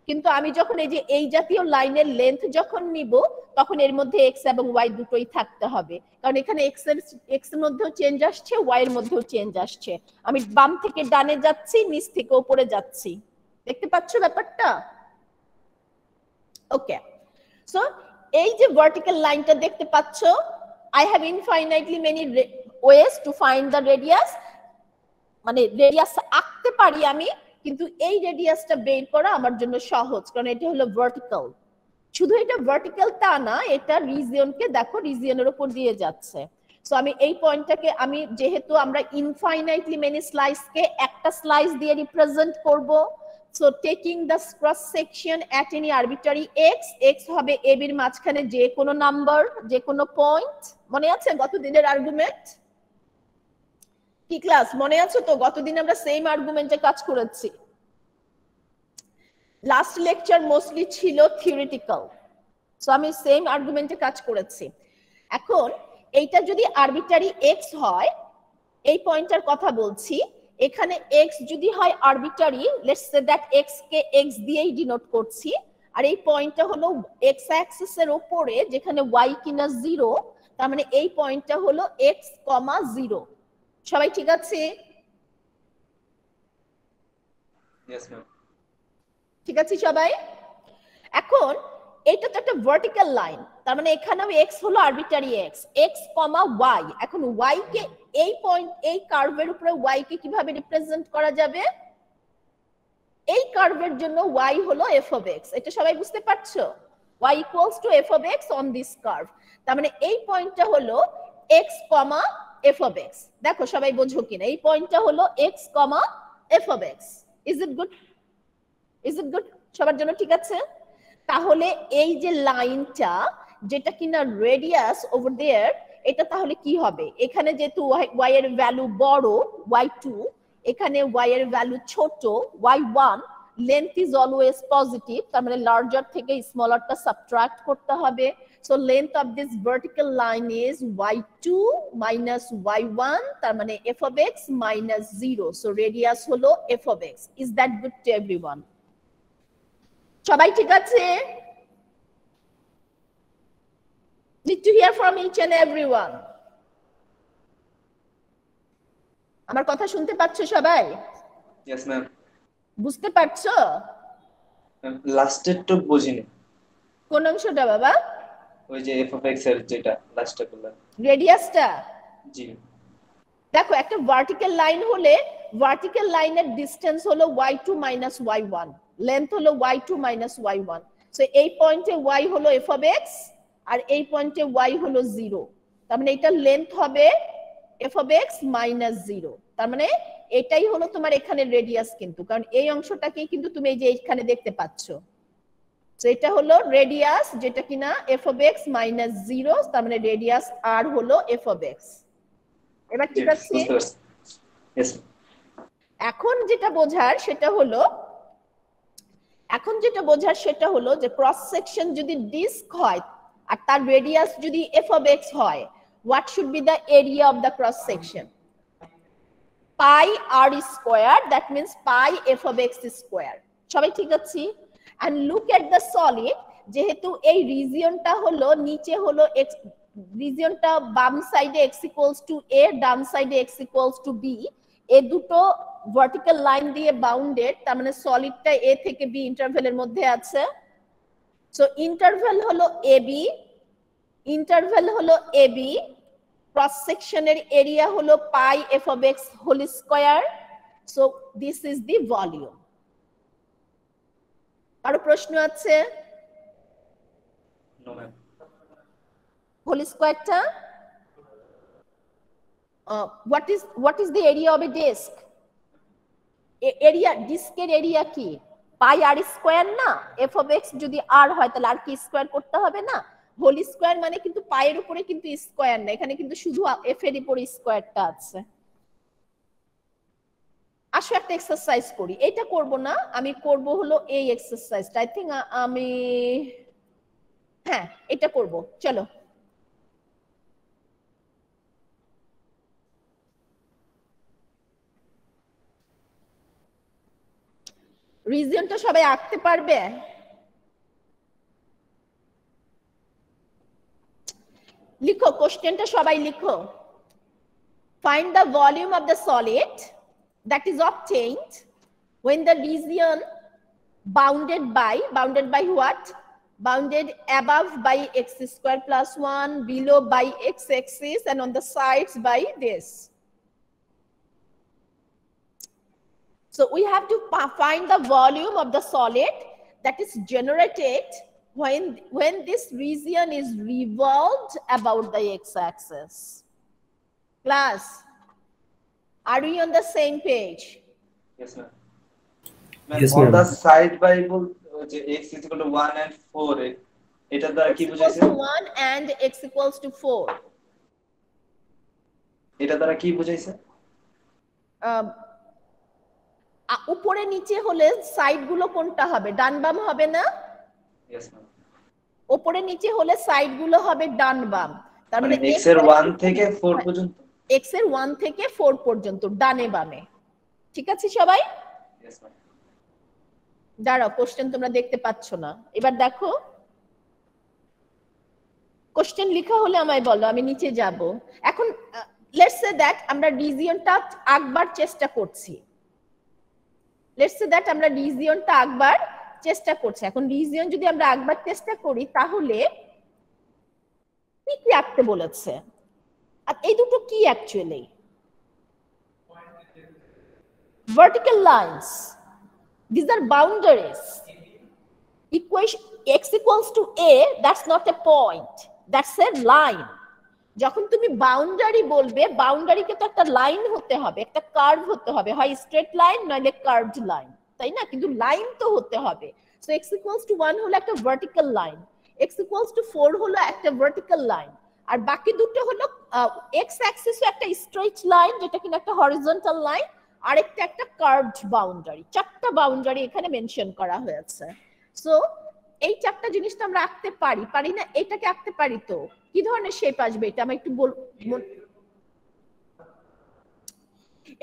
কিন্তু আমি যখন এই জাতীয় লাইনের লেন্থ যখন নিব, তখন এর মধ্যে x এবং y দুটোই থাকতে হবে, কারণ এখানে x এর মধ্যেও চেঞ্জ আসছে, y এর মধ্যেও চেঞ্জ আসছে। আমি বাম থেকে ডানে যাচ্ছি, নিচ থেকে উপরে যাচ্ছি, দেখতে পাচ্ছ ব্যাপারটা? ওকে, সো এই যে ভার্টিক্যাল লাইনটা দেখতে পাচ্ছ, I have infinitely many ways to find the radius, মানে রেডিয়াস আঁকতে পারি আমি, কিন্তু এই রেডিয়াসটা বের করা আমার জন্য সহজ, কারণ এটা হলো ভার্টিক্যাল। শুধু এটা ভার্টিক্যাল তা না, এটা রিজিয়নকে দেখো রিজিয়নের উপর দিয়ে যাচ্ছে। সো আমি এই পয়েন্টটাকে, আমি যেহেতু আমরা ইনফাইনাইটলি মেনি স্লাইসকে একটা স্লাইস দিয়ে রিপ্রেজেন্ট করব, so taking the cross section at any arbitrary x হবে ab এর মাঝখানে যে কোনো নাম্বার, যে কোনো পয়েন্ট। মনে আছে গত দিনের আর্গুমেন্ট? কি ক্লাস মনে আছে তো? গতদিন আমরা সেম আর্গুমেন্টে কাজ করেছি। লাস্ট লেকচার মোস্টলি ছিল থিওরিটিক্যাল, সো আমি সেম আর্গুমেন্টে কাজ করেছি। এখন এইটা যদি আরবিট্রারি x হয়, এই পয়েন্টটার কথা বলছি, এখানে x যদি হয় arbitrary, let's say that x K x দিয়েই ডিনোট করছি, আর এই পয়েন্টটা হলো x অ্যাক্সিস এর উপরে যেখানে y কিনা 0, তার মানে এই পয়েন্টটা হলো x, 0। সবাই ঠিক আছে? Yes, ma'am. ঠিক আছে সবাই? এখন এটা তো একটা ভার্টিক্যাল লাইন, তার মানে এখানেও x হলো আরবিট্রারি x, y। এখন y কে এই পয়েন্ট, এই কার্ভের উপরে y কে কিভাবে রিপ্রেজেন্ট করা যাবে? এই কার্ভের জন্য y হলো f of x, এটা সবাই বুঝতে পারছো? y equals to f of x on this curve, তার মানে এই পয়েন্টটা হলো x, f of x। দেখো সবাই বোঝো কিনা, এই পয়েন্টটা হলো x, f of x। Is it good? Is it good? সবার জন্য ঠিক আছে? তাহলে এই যে লাইনটা যেটা কিনা রেডিয়াস ওভার দেয়ার, এটা তাহলে কি হবে? এখানে যেহেতু y এর ভ্যালু বড় y2, এখানে y এর ভ্যালু ছোট y1, length is always positive, তার মানে লার্জার থেকে স্মলারটা সাবট্রাক্ট করতে হবে। So length of this vertical line is y2 minus y1, তার মানে f of x minus 0। So radius হলো f of x। Is that good to everyone? সবাই ঠিক আছে? Need to hear from each and everyone. আমার কথা শুনতে পাচ্ছ সবাই? Yes, ma'am. বুঝতে পারছো? লাস্টের তো বুঝিনি। কোন অংশটা বাবা? ওই যে f of x এর যেটা লাস্টে বললাম, রেডিয়াসটা? জি। দেখো একটা ভার্টিক্যাল লাইন হলে, ভার্টিক্যাল লাইনের ডিসটেন্স হলো y2 মাইনাস y1, লেন্থ হলো y2 মাইনাস y1। সো এই পয়েন্টে y হলো f of x, আর এই পয়েন্টে y হলো 0, তার মানে এটা লেন্থ হবে f of x মাইনাস 0। তার মানে এটাই হলো তোমার এখানে রেডিয়াস, কিন্তু কারণ এই অংশটাকেই কিন্তু তুমি এই যে এখানে দেখতে পাচ্ছ। সো এটা হলো রেডিয়াস যেটা কিনা f of x মাইনাস 0, তার মানে রেডিয়াস r হলো f of x। এবার ঠিক আছে? Yes. এখন যেটা বোঝার সেটা হলো, যে ক্রস সেকশন যদি ডিস্ক হয় আর তার রেডিয়াস যদি f of x হয়, what should be the area of the cross section? pi r square, that means pi f of x square। সবাই ঠিক আছে? and look at the solid, যেহেতু এই রিজিয়নটা হলো নিচে হলো x, রিজিয়নটা বাম সাইডে x equals to a, ডান সাইডে x equals to b, এই দুটো ভার্টিক্যাল লাইন দিয়ে বাউন্ডেড, তার মানে সলিডটা a থেকে b ইন্টারভ্যালের মধ্যে আছে। সো ইন্টারভ্যাল হলো ab, ক্রস সেকশনের এরিয়া হলো pi f of x whole square. So this is the volume. আরো প্রশ্ন আছে? No ma'am. হোল স্কয়ারটা what is the area of a disk? Area, ডিস্কের এরিয়া কি? পাই আর স্কয়ার না? f of x যদি r হয় তাহলে আর কি স্কয়ার করতে হবে না? হোল স্কয়ার মানে কিন্তু পায়ের উপরে কিন্তু স্কয়ার না, এখানে কিন্তু শুধু f এর উপরে স্কয়ারটা আছে। আসো একটা এক্সারসাইজ করি, এটা করব না, আমি করব হলো এই এক্সারসাইজটা। আই থিংক আমি হ্যাঁ এটা করব, চলো। রিজিয়নটা সবাই আঁকতে পারবে? লিখো, কোশ্চেনটা সবাই লিখো। Find the volume of the solid that is obtained when the region bounded by what? Bounded above by x square plus 1, below by x axis, and on the sides by this. So we have to find the volume of the solid that is generated when this region is revolved about the x-axis. Class, are we on the same page? Yes, ma'am. Yes, On ma'am. the side by যে x is equal to 1 and 4 এটা দ্বারা X কি equals বুঝাইছে? to 1 and x equals to 4. এটা দ্বারা কি বুঝাইছে? উপরে নিচে হলে সাইড গুলো কোনটা হবে? ডান বাম হবে না? Yes, ma'am. উপরে নিচে হলে সাইড গুলো হবে ডান বাম। তার মানে মানে x এর 1 থেকে 4 পর্যন্ত, x এর 1 থেকে 4 পর্যন্ত ডানে বামে। ঠিক আছে সবাই? Yes, ma'am. দাঁড়াও, কোশ্চেন তোমরা দেখতে পাচ্ছ না, এবার দেখো। কোশ্চেন লেখা হলে আমায় বলো, আমি নিচে যাব। এখন লেটস সে দ্যাট আমরা রিজিয়নটা আঁকবার চেষ্টা করছি। লেটস সে দ্যাট আমরা রিজিয়নটা আঁকবার চেষ্টা করছি। এখন রিজিয়ন যদি আমরা আঁকবার চেষ্টা করি তাহলে কি কি আঁকতে বলেছে? আর এই দুটো কি actually? vertical lines, these are boundaries. Equation x equals to a, that's not a point, that's a line. যখন তুমি বাউন্ডারি বলবে, বাউন্ডারিকে তো একটা লাইন হতে হবে, একটা কার্ভ হতে হবে, হয় স্ট্রেট লাইন নইলে কার্ভড লাইন, তাই না? কিন্তু লাইন তো হতে হবে। সো x equals to 1 হলো একটা vertical line, x equals to 4 হলো একটা ভার্টিক্যাল লাইন, আর বাকি দুটো হলো x অ্যাক্সিসে একটা স্ট্রেট লাইন যেটা কিনা একটা হরিজন্টাল লাইন, আরেকটা একটা কার্ভড বাউন্ডারি। চারটা বাউন্ডারি এখানে মেনশন করা হয়েছে। সো এই চারটা জিনিস তো আমরা আঁকতে পারি, পারি না? এটাকে আঁকতে পারি তো। কি ধরনের শেপ আসবে এটা আমি একটু বল।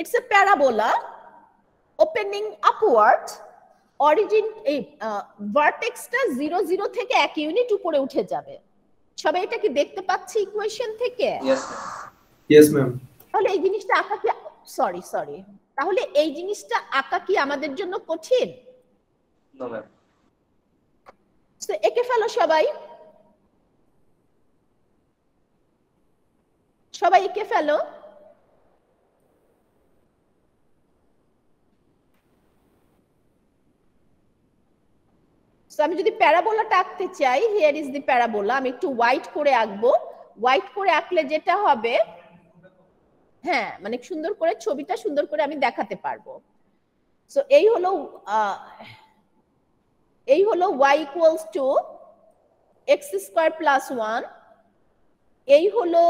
It's a parabola opening upward, origin এই ভার্টেক্সটা 0 0 থেকে 1 ইউনিট উপরে উঠে যাবে। সবাই এটা কি দেখতে পাচ্ছি ইকুয়েশন থেকে? Yes, ma'am. Yes, ma'am. তাহলে এই জিনিসটা আঁকা কি, সরি তাহলে এই জিনিসটা আঁকা কি আমাদের জন্য কঠিন? No, ma'am. তো একে ফেলো সবাই, সবাই একে ফেলো। আমি যদি প্যারাবোলাটা আঁকতে চাই, হিয়ার ইজ দি প্যারাবোলা, আমি একটু হোয়াইট করে আঁকবো। হোয়াইট করে আঁকলে যেটা হবে, হ্যাঁ মানে সুন্দর করে ছবিটা সুন্দর করে আমি দেখাতে পারবো। সো এই হলো y equals to x square plus 1, এই হলো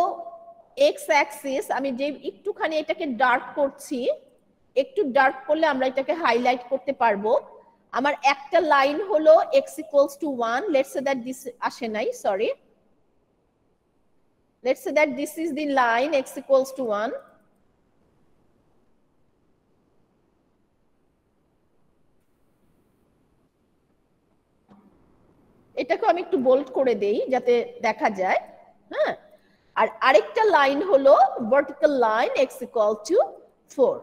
x axis। আমি যে একটুখানি এটাকে ডার্ক করছি, একটু ডার্ক করলে আমরা এটাকে হাইলাইট করতে পারবো। আমার একটা লাইন হলো x equals to 1, let's say that this আসে নাই, sorry, let's say that this is the line x equals to 1. এটাকে আমি একটু বোল্ড করে দেই যাতে দেখা যায়। হ্যাঁ, আর আরেকটা লাইন হলো vertical line x equal to 4.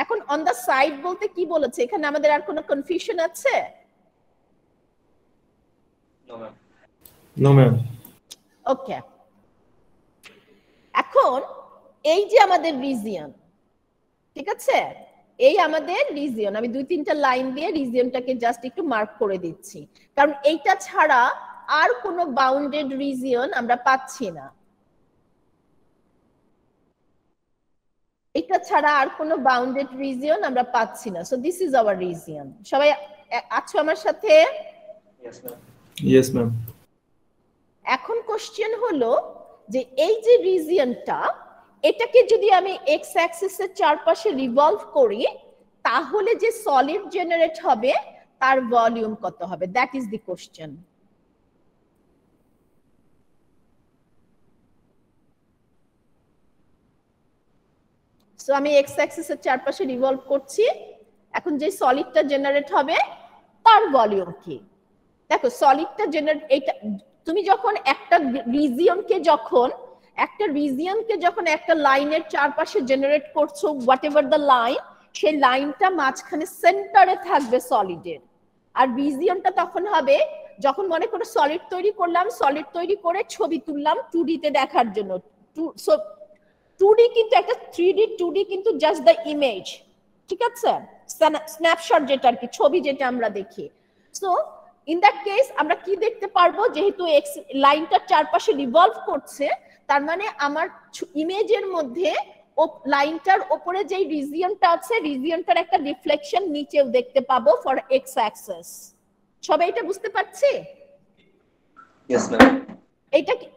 এখন অন দা সাইড বলতে কি বলেছে? এখানে আমাদের আর কোনো কনফিউশন আছে? No, ma'am. No, ma'am. ওকে, এখন এই যে আমাদের রিজিয়ন, ঠিক আছে, এই আমাদের রিজিয়ন, আমি 2-3টা লাইন দিয়ে রিজিয়নটাকে জাস্ট একটু মার্ক করে দিচ্ছি, কারণ এইটা ছাড়া আর কোনো বাউন্ডেড রিজিয়ন আমরা পাচ্ছি না। এটা ছাড়া আর কোনো বাউন্ডেড রিজিয়ন আমরা পাচ্ছি না। So this is our region. সবাই আছো আমার সাথে? Yes, ma'am. Yes, ma'am. এখন কোশ্চেন হলো যে এই যে রিজিয়নটা, এটাকে যদি আমি এক্স অ্যাক্সিসের চারপাশে রিভলভ করি তাহলে যে সলিড জেনারেট হবে তার ভলিউম কত হবে, that is the question. So আমি এক্স অ্যাক্সিসের চারপাশে রিভলভ করছি, এখন যে সলিডটা জেনারেট হবে তার ভলিউম কি। দেখো সলিডটা জেনারেট, এইটা তুমি যখন একটা রিজিয়নকে যখন একটা লাইনের চারপাশে জেনারেট করছো, হোয়াট এভার দ্য লাইন, সেই লাইনটা মাঝখানে সেন্টারে থাকবে সলিডের। আর রিজিয়নটা তখন হবে যখন মনে করো সলিড তৈরি করলাম, সলিড তৈরি করে ছবি তুললাম 2D তে দেখার জন্য। 2D কিন্তু একটা 3D 2D কিন্তু জাস্ট দ্য ইমেজ, ঠিক আছে, স্ন্যাপশট যেটা আর কি, ছবি যেটা আমরা দেখি। সো ইন দ্যাট কেস আমরা কি দেখতে পারবো, যেহেতু এক্স লাইনটার চারপাশে রিভলভ করছে, তার মানে আমার ইমেজের মধ্যে লাইনটার উপরে যে রিজিয়নটা আছে, রিজিয়নটার একটা রিফ্লেকশন নিচেও দেখতে পাবো ফর এক্স অ্যাক্সিস। সবাই এটা বুঝতে পারছি? Yes ma'am.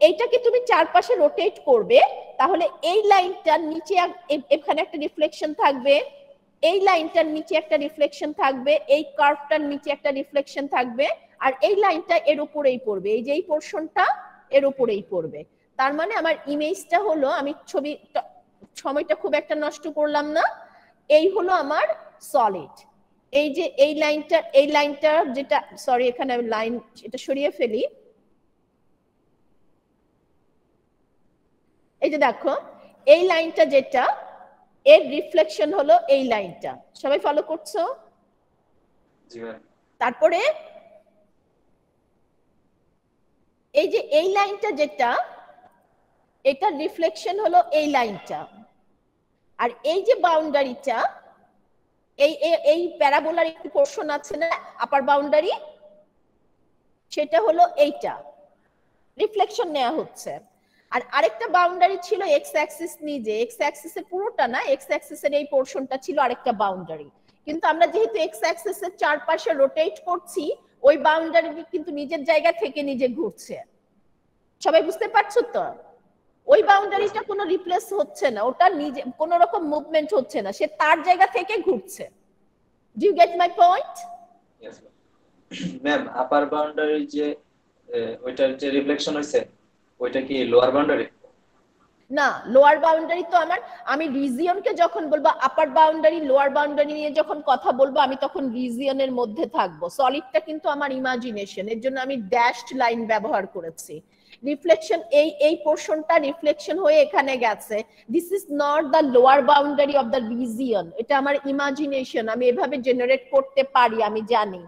এইটাকে তুমি চারপাশে রোটেট করবে, তাহলে এই লাইনটার নিচে এখানে একটা রিফ্লেকশন থাকবে, এই লাইনটার নিচে একটা রিফ্লেকশন থাকবে, এই কার্ভটার নিচে একটা রিফ্লেকশন থাকবে, আর এই লাইনটা এর উপরেই পড়বে, এই যে এই পোরশনটা এর উপরেই পড়বে। তার মানে আমার ইমেজটা হলো, আমি ছবি সময়টা খুব একটা নষ্ট করলাম না, এই হলো আমার সলিড। এই যে এই লাইনটা যেটা, সরি এখানে আমি লাইন এটা সরিয়ে ফেলি, এই যে দেখো এই লাইনটা যেটা, এর রিফ্লেকশন হলো এই লাইনটা। সবাই ফলো করছো? জি ম্যাম। তারপরে এই যে এই লাইনটা যেটা, এটা রিফ্লেকশন হলো এই লাইনটা। আর এই যে বাউন্ডারিটা, এই প্যারাবোলার একটি পোরশন আছে না আপার বাউন্ডারি, সেটা হলো এইটা, রিফ্লেকশন নেওয়া হচ্ছে। আর আরেকটা বাউন্ডারি ছিল এক্স অ্যাক্সিস নিজে, এক্স অ্যাক্সিসের পুরোটা না, এক্স অ্যাক্সিসের এই পোরশনটা ছিল আরেকটা বাউন্ডারি। কিন্তু আমরা যেহেতু এক্স অ্যাক্সিসের চারপাশে রোটেট করছি, ওই বাউন্ডারিটি কিন্তু নিজের জায়গা থেকে নিজে ঘুরছে। সবাই বুঝতে পারছো তো? ওই বাউন্ডারিটা কোনো রিপ্লেস হচ্ছে না, ওটা নিজে কোনো রকম মুভমেন্ট হচ্ছে না, সে তার জায়গা থেকে ঘুরছে। Do you get my point? Yes ma'am. Upper boundary যে ওইটার যে রিফ্লেকশন হইছে, ওইটা কি লোয়ার বাউন্ডারি? না, লোয়ার বাউন্ডারি তো আমি রিজিয়নকে যখন বলবো আপার বাউন্ডারি লোয়ার বাউন্ডারি নিয়ে যখন কথা বলবো, আমি তখন রিজিয়নের মধ্যে থাকবো। সলিডটা কিন্তু আমার ইমাজিনেশন, এর জন্য আমি ড্যাশড লাইন ব্যবহার করেছি। রিফ্লেকশন এই পোরশনটা রিফ্লেকশন হয়ে এখানে গেছে, this is not the lower boundary of the region, এটা আমার ইমাজিনেশন, আমি এভাবে জেনারেট করতে পারি, আমি জানি।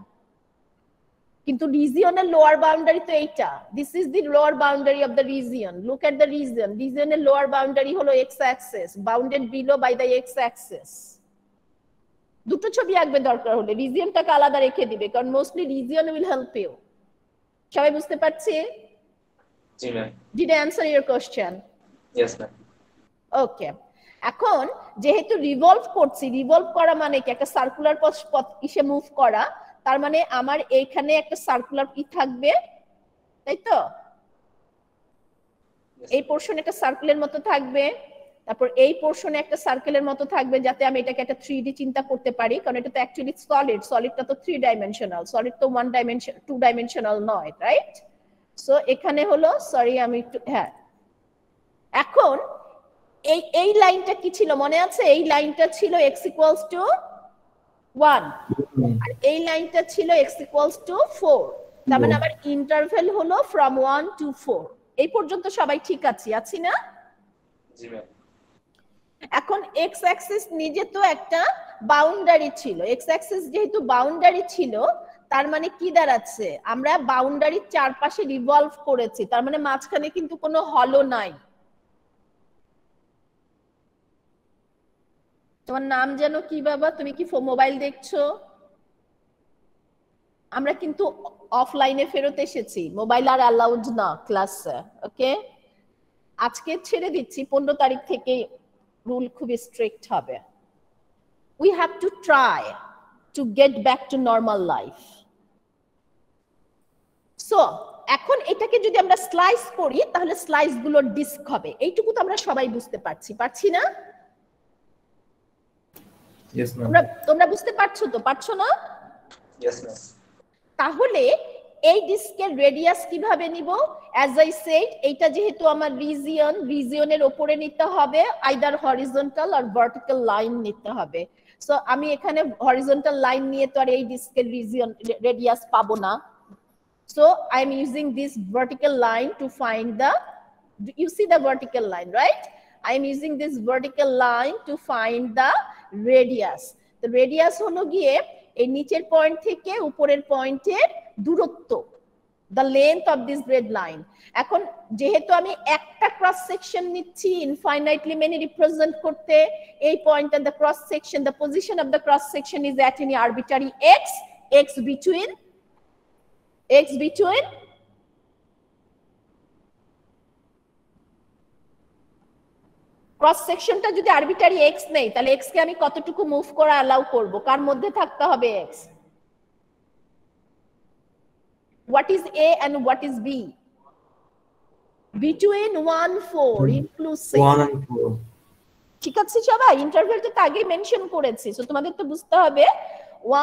কিন্তু রিজিয়নের লোয়ার বাউন্ডারি তো এইটা, this is the lower boundary of the region. Look at the region, রিজিয়নের লোয়ার বাউন্ডারি হলো x axis, bounded below by the x axis. দুটো ছবি আঁকবে দরকার হলে, রিজিয়নটাকে আলাদা রেখে দিবে, কারণ mostly region will help you. সবাই বুঝতে পারছি? জি ma'am. Did I answer your question? Yes ma'am. Okay, এখন যেহেতু রিভলভ করছি, রিভলভ করা মানে কি, একটা সার্কুলার পথ ইসে মুভ করা, তার মানে আমার এইখানে একটা সার্কুলার ই থাকবে, তাই তো? এই পোরশনে একটা সার্কেলের মতো থাকবে, তারপর এই পোরশনে একটা সার্কেলের মতো থাকবে, যাতে আমি এটাকে একটা 3D চিন্তা করতে পারি, কারণ এটা তো অ্যাকচুয়ালি সলিড, সলিডটা তো 3 ডাইমেনশনাল, সলিড তো 2 ডাইমেনশনাল নয়, রাইট? সো এখানে হলো, সরি আমি একটু, হ্যাঁ, এখন এই লাইনটা কি ছিল মনে আছে? এই লাইনটা ছিল x ইকুয়ালস টু 1, আর এই লাইনটা ছিল x ইকুয়ালস টু 4। তার মানে আমার ইন্টারভ্যাল হলো from 1 to 4। এই পর্যন্ত সবাই ঠিক আছি না? জি ম্যাম। এখন x অ্যাক্সিস নিজে তো একটা বাউন্ডারি ছিল, x অ্যাক্সিস যেহেতু বাউন্ডারি ছিল, তার মানে কি দাঁড়াচ্ছে, আমরা বাউন্ডারির চারপাশে রিভলভ করেছি, তার মানে মাঝখানে কিন্তু কোনো হলো নাই। তোমার নাম যেন কি বাবা? তুমি কি মোবাইল দেখছো? আমরা কিন্তু অফলাইনে ফেরত এসেছি, মোবাইল আর অ্যালাউড না ক্লাসে, ওকে? আজকে ছেড়ে দিচ্ছি, 15 তারিখ থেকে রুল খুব স্ট্রিক্ট হবে। We have to try to get back to normal life. So এখন এটাকে যদি আমরা স্লাইস করি, তাহলে স্লাইস গুলো ডিস্ক হবে, এইটুকু তো আমরা সবাই বুঝতে পারছি না? Yes, ma'am. তোমরা বুঝতে পারছো না? Yes, ma'am. তাহলে এই ডিস্কের রেডিয়াস কিভাবে নিব? অ্যাজ আই সেড, এইটা যেহেতু আমার রিজিয়নের উপরে নিতে হবে, আইদার হরিজন্টাল আর ভার্টিক্যাল লাইন নিতে হবে। সো আমি এখানে হরিজন্টাল লাইন নিয়ে তো আর এই ডিস্কের রেডিয়াস পাবো না। So I am using this vertical line to find the, you see the vertical line, right? I am using this vertical line to find the radius. The radius হলো গিয়ে এই নিচের পয়েন্ট থেকে উপরের পয়েন্টের দূরত্ব, the length of this red line. এখন যেহেতু আমি একটা ক্রস সেকশন নিচ্ছি ইনফাইনাইটলি মেনি রিপ্রেজেন্ট করতে, এই point and the cross section, the position of the cross section is at any arbitrary x between cross সেকশনটা যদি আরবিটারি x নেই, তাহলে x কে আমি কতটুকু মুভ করা অ্যালাউ করব? কার মধ্যে থাকতে হবে x? What is A and what is B? Between 1 4 inclusive 1 and 4. ঠিক আছে সবাই? ইন্টারভ্যালটা তো আগে মেনশন করেছি, সো তোমাদের তো বুঝতে হবে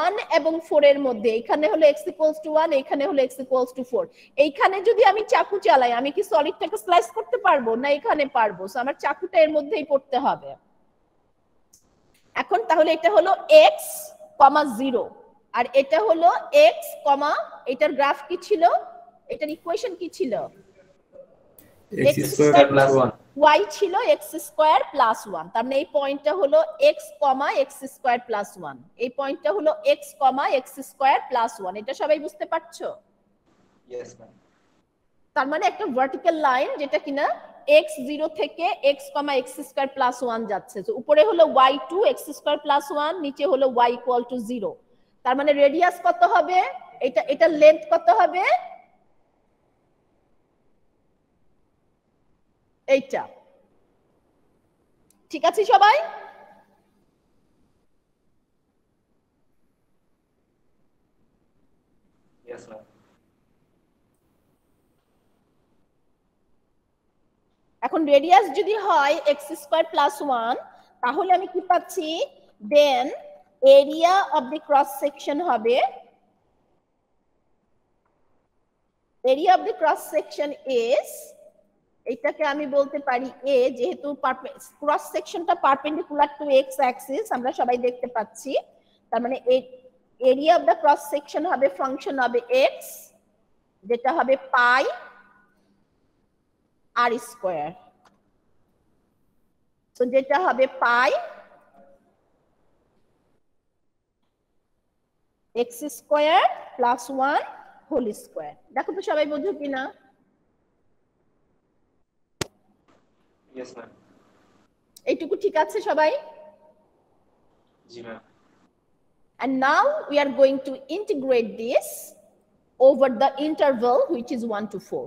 1 এবং 4 এর মধ্যে, এখানে হলো x = 1, এখানে হলো x = 4। এইখানে যদি আমি চাকু চালাই, আমি কি সলিডটাকে স্লাইস করতে পারবো না? এখানে পারবো, সো আমার চাকুটা এর মধ্যেই পড়তে হবে। এখন তাহলে এটা হলো x, 0 আর এটা হলো x, এটার গ্রাফ কি ছিল? এটার ইকুয়েশন কি ছিল? X square plus 1. y ছিল x² + 1, তার মানে এই পয়েন্টটা হলো x, x² + 1, এই পয়েন্টটা হলো x, x² + 1। এটা সবাই বুঝতে পারছো? Yes, ma'am. তার মানে একটা ভার্টিক্যাল লাইন যেটা কিনা x0 থেকে x, x² + 1 যাচ্ছে, তো উপরে হলো y2 x² + 1, নিচে হলো y = 0। তার মানে রেডিয়াস কত হবে? এটা লেন্থ কত হবে? এইটা। ঠিক আছে সবাই? Yes, ma'am. এখন রেডিয়াস যদি হয় x² + 1, তাহলে আমি কি পাচ্ছি? Then area of the cross section হবে, area of the cross section is, এটাকে আমি বলতে পারি a, যেহেতু ক্রস সেকশনটা পারপেন্ডিকুলার টু x অ্যাক্সিস আমরা সবাই দেখতে পাচ্ছি, তার মানে area of the cross section হবে ফাংশন হবে x, যেটা হবে পাই r², সো যেটা হবে পাই x² + 1 হোল স্কয়ার। দেখো তো সবাই বুঝো কিনা? Yes, ma'am. এইটুকু ঠিক আছে সবাই? জি ma'am. And now we are going to integrate this over the interval which is 1 to 4.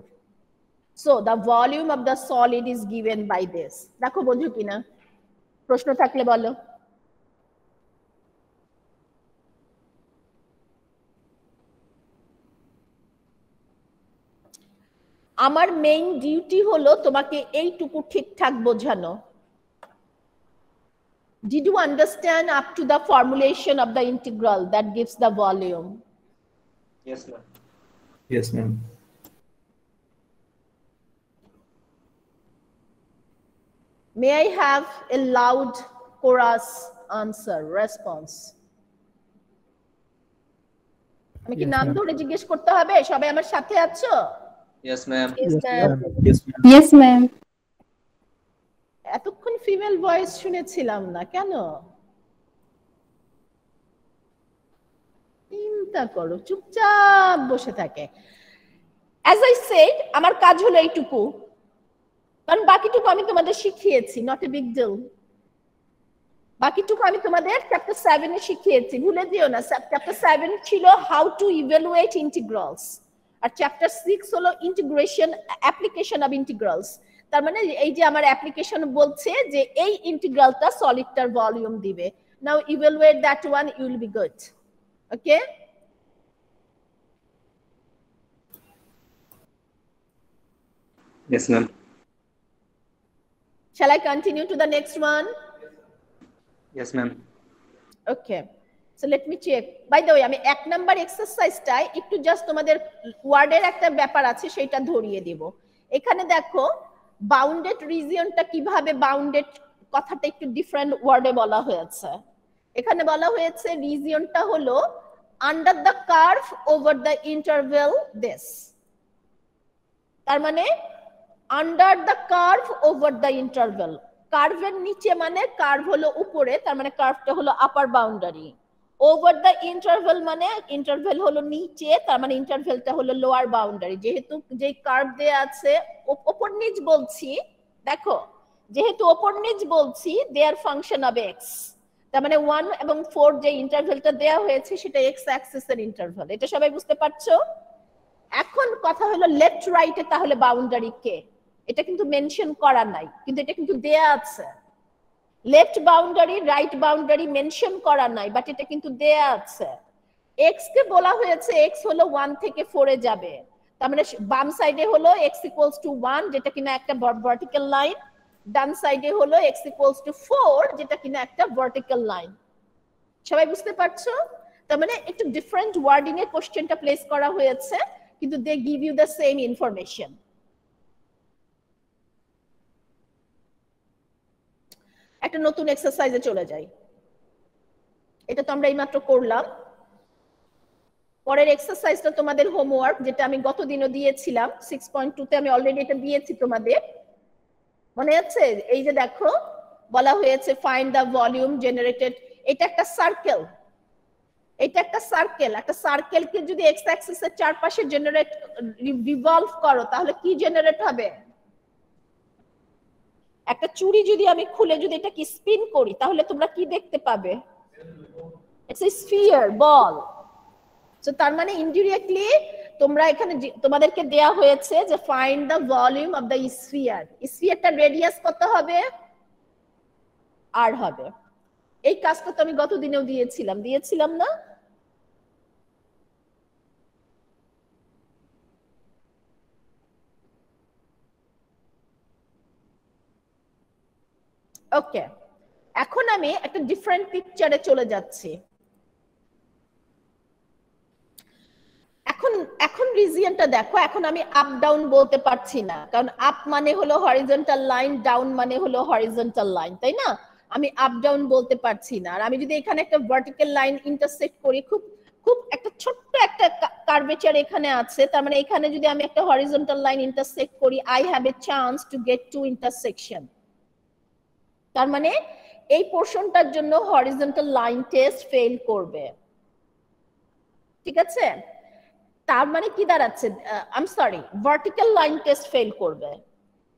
So the volume of the solid is given by this. দেখো বুঝো কিনা? প্রশ্ন থাকলে বলো। আমার মেইন ডিউটি হলো তোমাকে এইটুকু ঠিকঠাক বোঝানো। Did you understand up to the formulation of the integral that gives the volume? Yes, ma'am. Yes, ma'am. May I have a loud chorus answer, response? আমি কি Yes, নাম ma'am. ধরে জিজ্ঞেস করতে হবে? সবাই আমার সাথে আছো? Yes, ma'am. Yes, ma'am. Yes, ma'am. Yes, ma'am. এতক্ষণ ফিমেল ভয়েস শুনেছিলাম না কেন? চিন্তা করো, চুপচাপ বসে থাকে। As I said, আমার কাজ হলো এইটুকু, কারণ বাকিটুকু আমি তোমাদের শিখিয়েছি, not a big deal. বাকিটুকু আমি তোমাদের চ্যাপ্টার 7 এ শিখিয়েছি, ভুলে যেও না। চ্যাপ্টার 7 ছিল হাউ টু ইভ্যালুয়েট ইন্টিগ্রালস, আর চ্যাপ্টার 6 হলো ইন্টিগ্রেশন, অ্যাপ্লিকেশন অফ ইন্টিগ্রালস। তার মানে এই যে আমার অ্যাপ্লিকেশন বলছে যে এই ইন্টিগ্রালটা সলিডটার ভলিউম দিবে। Now evaluate that one, you will be good. Okay, Yes, ma'am. shall I continue to the next one? Yes, ma'am. Okay, so let me check. By the way, আমি 1 নাম্বার এক্সারসাইজটা একটু just তোমাদের ওয়ার্ডের একটা ব্যাপার আছে সেটা ধরিয়ে দিব। এখানে দেখো বাউন্ডেড রিজিয়নটা কিভাবে, বাউন্ডেড কথাটা একটু ডিফারেন্ট ওয়ার্ডে বলা হয়েছে। এখানে বলা হয়েছে রিজিয়নটা হলো under the curve over the interval this. তার মানে under the curve over the interval, কার্ভের নিচে মানে কার্ভ হলো উপরে, তার মানে কার্ভটা হলো আপার বাউন্ডারি। ওভার দ্য ইন্টারভেল মানে ইন্টারভেল হলো নিচে, তার মানে ইন্টারভেলটা হলো লোয়ার বাউন্ডারি। যেহেতু যে কার্ভ দেয়া আছে ওপর নিচ বলছি, দেখো যেহেতু ওপর নিচ বলছি দেয়ার ফাংশন অফ এক্স, তার মানে 1 এবং 4 যে ইন্টারভেলটা দেয়া হয়েছে সেটা এক্স অ্যাক্সিসের ইন্টারভেল। এটা সবাই বুঝতে পারছো? এখন কথা হলো লেফট রাইটে তাহলে বাউন্ডারি কে, এটা কিন্তু মেনশন করা নাই, কিন্তু এটা কিন্তু দেয়া আছে। Left boundary right boundary mention করা নাই, বাট এটা কিন্তু দেয়া আছে। এক্স কে বলা হয়েছে এক্স হলো 1 থেকে 4 এ যাবে, তার মানে বাম সাইডে হলো x ইকুয়ালস টু 1 যেটা কিনা একটা ভার্টিক্যাল লাইন, ডান সাইডে হলো x ইকুয়ালস টু 4 যেটা কিনা একটা ভার্টিক্যাল লাইন। সবাই বুঝতে পারছো? তার মানে একটু ডিফারেন্ট ওয়ার্ডিং এ কোশ্চেনটা প্লেস করা হয়েছে, কিন্তু they give you the same information. একটা নতুন এক্সারসাইজে চলে যাই। এটা তো আমরা এইমাত্র করলাম। পরের এক্সারসাইজটা তোমাদের হোমওয়ার্ক, যেটা আমি গত দিনও দিয়েছিলাম 6.2 তে আমি অলরেডি এটা দিয়েছি তোমাদের, মনে আছে? এই যে দেখো বলা হয়েছে ফাইন্ড দ্য ভলিউম জেনারেটেড। এটা একটা সার্কেল, এটা একটা সার্কেল। একটা সার্কেলকে যদি এক্স অ্যাক্সিসের চারপাশে জেনারেট রিভলভ করো তাহলে কি জেনারেট হবে? একটা চুড়ি যদি আমি খুলে যদি এটা কি স্পিন করি তাহলে তোমরা কি দেখতে পাবে? ইটস এ স্ফিয়ার, বল। সো তার মানে ইনডিরেক্টলি তোমরা এখানে তোমাদেরকে দেয়া হয়েছে যে find the volume of the sphere. স্ফিয়ারটার রেডিয়াস কত হবে? আর হবে। এই কাজটা তো আমি গত দিনেও দিয়েছিলাম না? ওকে, এখন আমি একটা ডিফারেন্ট পিকচারে চলে যাচ্ছি। এখন রিজিয়নটা দেখো, এখন আমি আপ ডাউন বলতে পারছি না, কারণ আপ মানে হলো হরিজন্টাল লাইন, ডাউন মানে হলো হরিজন্টাল লাইন, তাই না? আমি আপ ডাউন বলতে পারছি না। আর আমি যদি এখানে একটা ভার্টিক্যাল লাইন ইন্টারসেক্ট করি, খুব একটা ছোট্ট একটা কার্ভেচার এখানে আছে, তার মানে এখানে যদি আমি একটা হরিজন্টাল লাইন ইন্টারসেক্ট করি, I have a chance to get two intersection. তার মানে এই পোরশনটার জন্য হরিজন্টাল লাইন টেস্ট ফেল করবে, ঠিক আছে? তার মানে কি দাঁড়াচ্ছে? I am sorry, vertical line test fail করবে।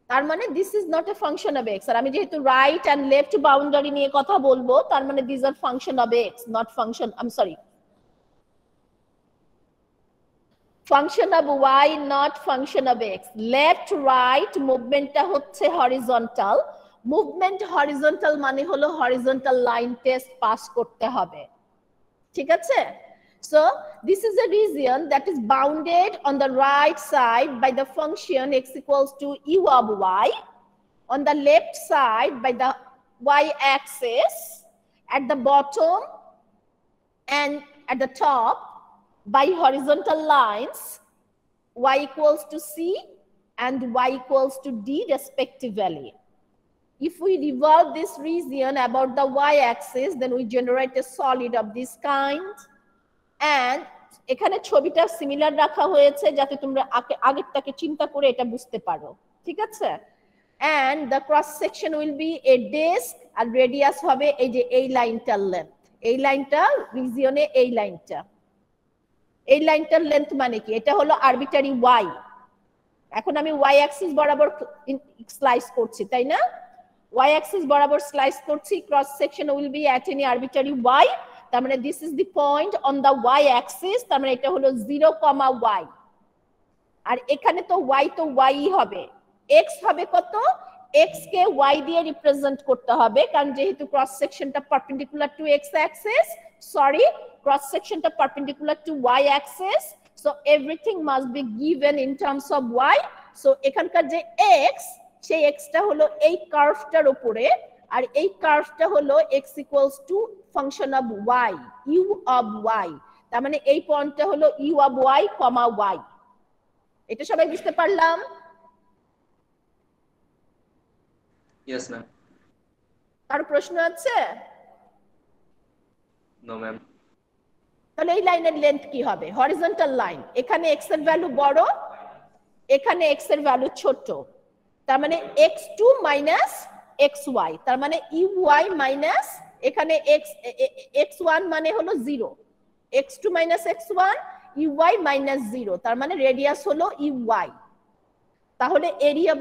তার মানে this is not a function of x. আর আমি যেহেতু রাইট এন্ড লেফট বাউন্ডারি নিয়ে কথা বলবো, তার মানে this are function of x, not function, I am sorry, function of y, not function of x. Left right মুভমেন্টটা হচ্ছে হরিজন্টাল, মুভমেন্ট হরিজন্টাল মানে হলো হরিজন্টাল লাইন টেস্ট পাস করতে হবে, ঠিক আছে? So this is a region that is bounded on the right side by the function x equals to u of y, on the left side by the y-axis, at the bottom and at the top by horizontal lines y equals to c and y equals to d respectively. If we revolve this region about the y-axis, then we generate a solid of this kind. And এখানে ছবিটা similar রাখা হয়েছে যাতে তোমরা আগেরটাকে চিন্তা করে এটা বুঝতে পারো, ঠিক আছে? And the cross section will be a disk, আর রেডিয়াস হবে এই যে এই লাইনটার লেন্থ, এই লাইনটা রিজিয়নে, এই লাইনটার লেন্থ মানে কি? এটা হলো আরবিটারি y। এখন আমি y অ্যাক্সিস বরাবর স্লাইস করছি, তাই না? y অ্যাক্সিস বরাবর স্লাইস করছি, cross section will be at any arbitrary y। তার মানে this is the point on the y axis, তার মানে এটা হলো 0, y। আর এখানে তো y তো y হবে, x হবে কত? x কে y দিয়ে রিপ্রেজেন্ট করতে হবে, কারণ যেহেতু ক্রস সেকশনটা perpendicular to x axis, sorry, cross সেকশনটা perpendicular to y axis, so everything must be given in terms of y। So এখানকার যে x, সেই xটা হলো এই কার্ভটার উপরে, আর এই কার্ভটা হলো x equals two function of y, u of y, তার মানে এই পয়েন্টটা হলো u অফ y, y। এটা সবাই বুঝতে পারলাম? Yes ma'am. আর প্রশ্ন আছে? No ma'am. তাহলে এই লাইনের লেন্থ কি হবে? হরিজন্টাল লাইন, এখানে x এর ভ্যালু বড়, এখানে x এর ভ্যালু ছোট, তার মানে x2 মাইনাস xy, তার মানে uy মাইনাস এখানে x1 মানে হলো 0, x2 minus x1 uy minus 0, তার মানে রেডিয়াস হলো uy। তাহলে area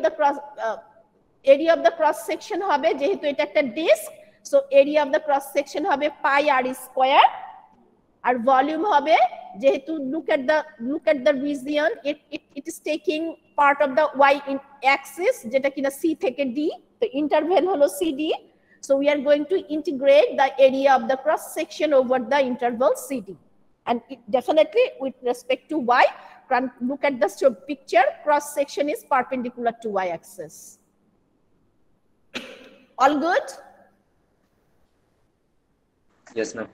of the cross section হবে, যেহেতু এটা একটা disk, so area of the cross section হবে পাই আর স্কয়ার, আর ভলিউম হবে, যেহেতু look at the region, it is taking part of the y axis, যেটা কিনা c থেকে d, তো ইন্টারভ্যাল হলো cd, so we are going to integrate the area of the cross section over the interval cd, and it definitely with respect to y, look at the picture, cross section is perpendicular to y axis. All good? Yes ma'am.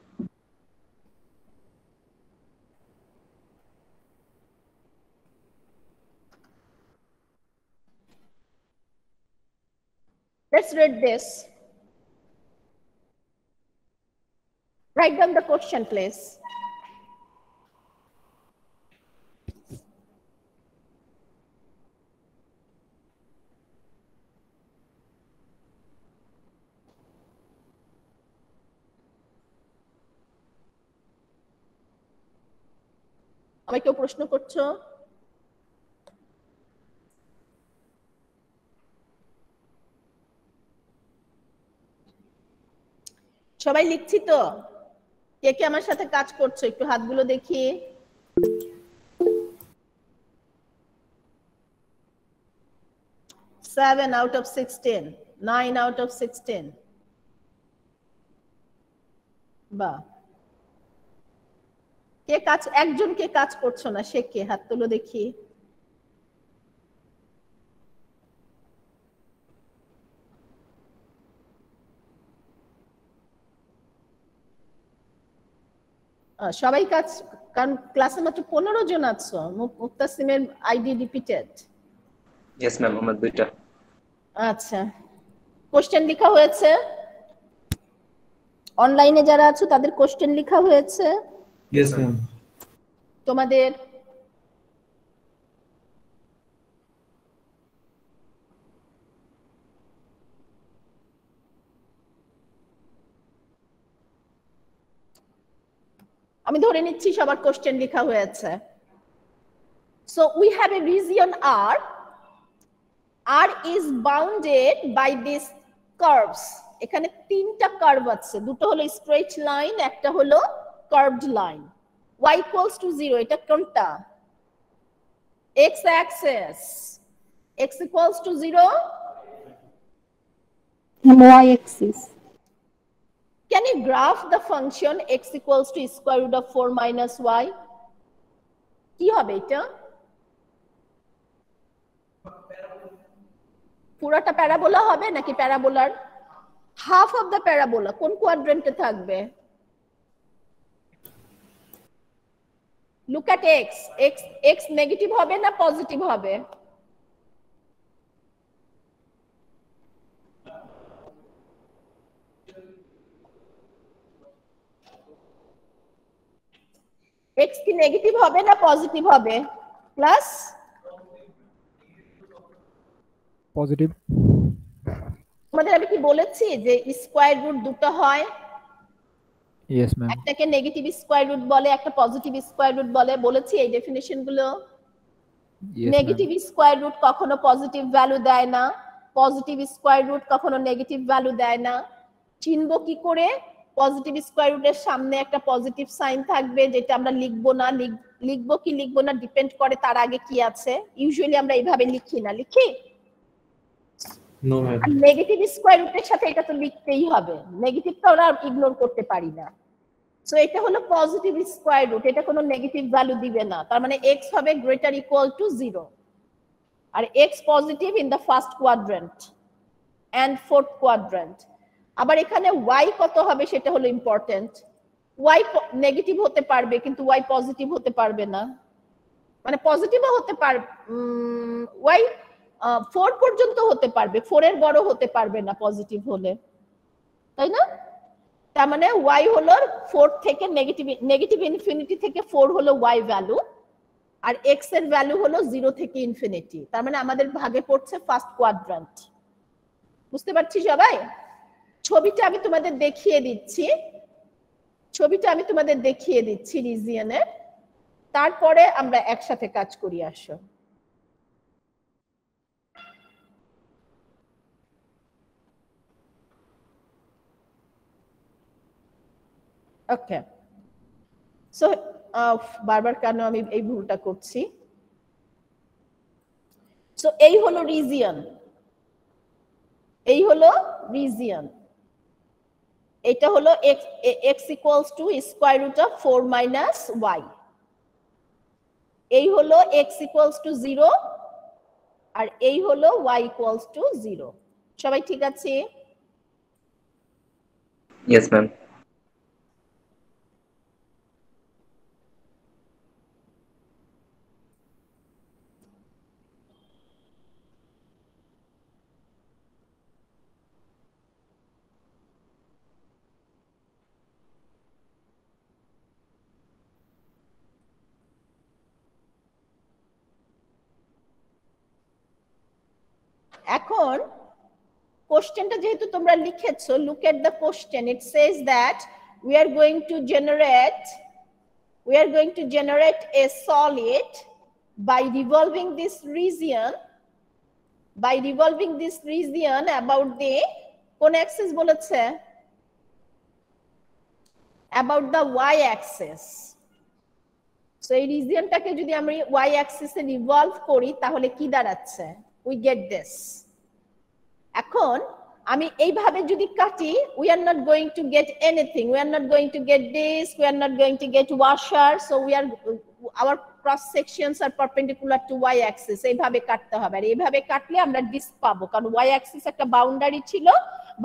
Let's read this. Write down the question, please. আমায় কেউ প্রশ্ন করছো? সবাই লিখছি তো? কে কে আমার সাথে কাজ করছো একটু হাতগুলো দেখি। Seven out of 16, 9 out of 16. বাহ, কে কাজ, একজন কে কাজ করছো না, সে কে? হাত তুলো দেখি। সবাই কাজ, কারণ ক্লাসে মাত্র 15 জন আছো। মুক্তাসিমের আইডি রিপিটেড। ইয়েস ম্যাম, আমার দুইটা। আচ্ছা, কোশ্চেন লেখা হয়েছে? অনলাইনে যারা আছো তাদের কোশ্চেন লেখা হয়েছে? Yes ma'am. তোমাদের আমি ধরে নিচ্ছি সবার কোশ্চেন লেখা হয়েছে। So we have a region R. R is bounded by these curves. এখানে তিনটা কার্ভ আছে, দুটো হলো স্ট্রেট লাইন, একটা হলো curved line. y equals to 0, এটা কোনটা? x axis, x equals to 0, y axis. Can you graph the function x equals to square root of 4 minus y? কি হবে এটা? পুরোটা প্যারাবোলা হবে নাকি প্যারাবোলার হাফ অফ দ্য প্যারাবোলা? কোন কোয়াড্রেন্টে থাকবে? Look at x. X negative হবে না পজিটিভ হবে? x কি নেগেটিভ হবে না পজিটিভ হবে? Plus positive. তোমাদের আমি কি বলেছি যে স্কয়ার রুট দুটো হয়? Yes ma'am. একটাকে নেগেটিভ স্কয়ার রুট বলে, একটা পজিটিভ স্কয়ার রুট বলে, বলেছি এই ডেফিনিশন গুলো। নেগেটিভ স্কয়ার রুট কখনো পজিটিভ ভ্যালু দেয় না, পজিটিভ স্কয়ার রুট কখনো নেগেটিভ ভ্যালু দেয় না। চিনবো কি করে? পজিটিভ স্কয়ার রুটের সামনে একটা পজিটিভ সাইন থাকবে, যেটা আমরা লিখবো না, লিখবো কি লিখবো না ডিপেন্ড করে তার আগে কি আছে। ইউজুয়ালি আমরা এইভাবে লিখি না, লিখি? No ma'am. নেগেটিভ স্কয়ার রুটের সাথে এটা তো লিখতেই হবে, নেগেটিভটা ওরা ইগনোর করতে পারি না। সো এটা হলো পজিটিভ স্কয়ার রুট, এটা কোনো নেগেটিভ ভ্যালু দিবে না, তার মানে x হবে গ্রেটার ইকুয়াল টু 0, আর x positive in the first quadrant and fourth quadrant. আবার এখানে y কত হবে সেটা হলো ইম্পর্টেন্ট। y নেগেটিভ হতে পারবে কিন্তু y পজিটিভ হতে পারবে না, মানে পজিটিভও হতে পারবে, y 4 পর্যন্ত হতে পারবে, 4 এর বড় হতে পারবে না পজিটিভ হলে, তাই না? তার মানে y হলো 4 থেকে নেগেটিভ ইনফিনিটি থেকে 4 হলো y ভ্যালু, আর x এর ভ্যালু হলো 0 থেকে ইনফিনিটি। তার মানে আমাদের ভাগে পড়ছে ফার্স্ট কোয়াড্রান্ট। বুঝতে পারছি সবাই? ছবিটা আমি তোমাদের দেখিয়ে দিচ্ছি রিজিয়নের, তারপরে আমরা একসাথে কাজ করি। আসো ওকে, সো বারবার কেন আমি এই ভুলটা করছি? সো এই হলো রিজিয়ন, এটা হলো x equals to square root of 4 minus y, এই হলো x ইকুয়ালস টু 0, আর এই হলো y ইকুয়ালস টু 0। সবাই ঠিক আছে? Yes ma'am. এখন কোশ্চেনটা যেহেতু তোমরা লিখেছো, look at the question, it says that we are going to generate a solid by revolving this region about the কোন axis বলেছে? about the y axis। So এই রিজিয়নটাকে যদি আমরা y axis এ রিভলভ করি তাহলে কি দাঁড়াচ্ছে? we get this। এখন আমি এইভাবে যদি কাটি, we are not going to get anything, we are not going to get this, we are not going to get washer, so our cross sections are perpendicular to y axis। এইভাবে কাটতে হবে, আর এইভাবে কাটলে আমরা ডিস্ক পাবো, কারণ y axis একটা boundary ছিল,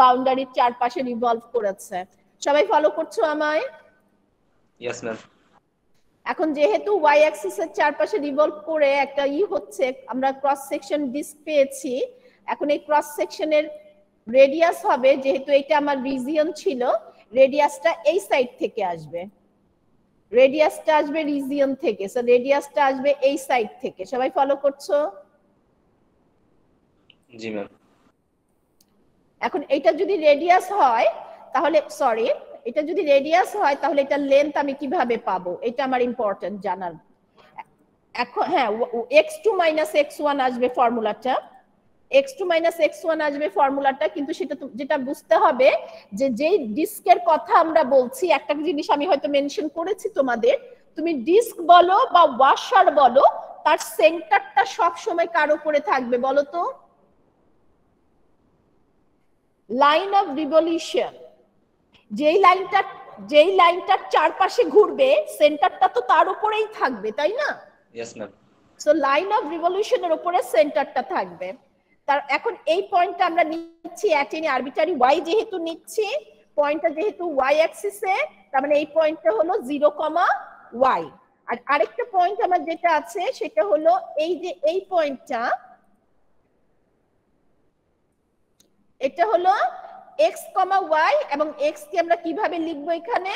বাউন্ডারির চারপাশে রিভলভ করেছে। সবাই ফলো করছো আমায়? Yes ma'am. এখন যেহেতু y axis এর চারপাশে রিভলভ করে একটা হচ্ছে, আমরা ক্রস সেকশন ডিস্ক পেয়েছি। এখন এই ক্রস সেকশনের রেডিয়াস হবে, যেহেতু এটা আমার রিজিয়ন ছিল, রেডিয়াসটা এই সাইড থেকে আসবে, রেডিয়াসটা আসবে রিজিয়ন থেকে, সো রেডিয়াসটা আসবে এই সাইড থেকে। সবাই ফলো করছো? জি ম্যাম। এখন এটা যদি রেডিয়াস হয় তাহলে এটা যদি রেডিয়াস হয় তাহলে এটা লেন্থ আমি কিভাবে পাবো? এটা আমার ইম্পর্টেন্ট জানার। এখন হ্যাঁ, x2 - x1 আসবে ফর্মুলাটা, x2 - x1 আসবে ফর্মুলাটা, কিন্তু সেটা যেটা বুঝতে হবে যে যেই ডিস্কের কথা আমরা বলছি, একটা জিনিস আমি হয়তো মেনশন করেছি তোমাদের, তুমি ডিস্ক বলো বা ওয়াশার বলো, তার সেন্টারটা সব সময় কার উপরে থাকবে বলো তো? লাইন অফ রিভলিউশন, যেই লাইনটার চারপাশে ঘুরবে সেন্টারটা তো তার উপরেই থাকবে, তাই না? Yes ma'am. So line of রিভলিউশনের উপরে সেন্টারটা থাকবে। তার এখন এই পয়েন্টটা আমরা নিচ্ছি অ্যাট এনি আরবিটারি y, যেহেতু নিচ্ছি পয়েন্টটা যেহেতু y অ্যাক্সিসে, তার মানে এই পয়েন্টটা হলো 0, y। আর আরেকটা পয়েন্ট আমার যেটা আছে সেটা হলো এই যে এই পয়েন্টটা, এটা হলো x, y, এবং x কে আমরা কিভাবে লিখবো এখানে?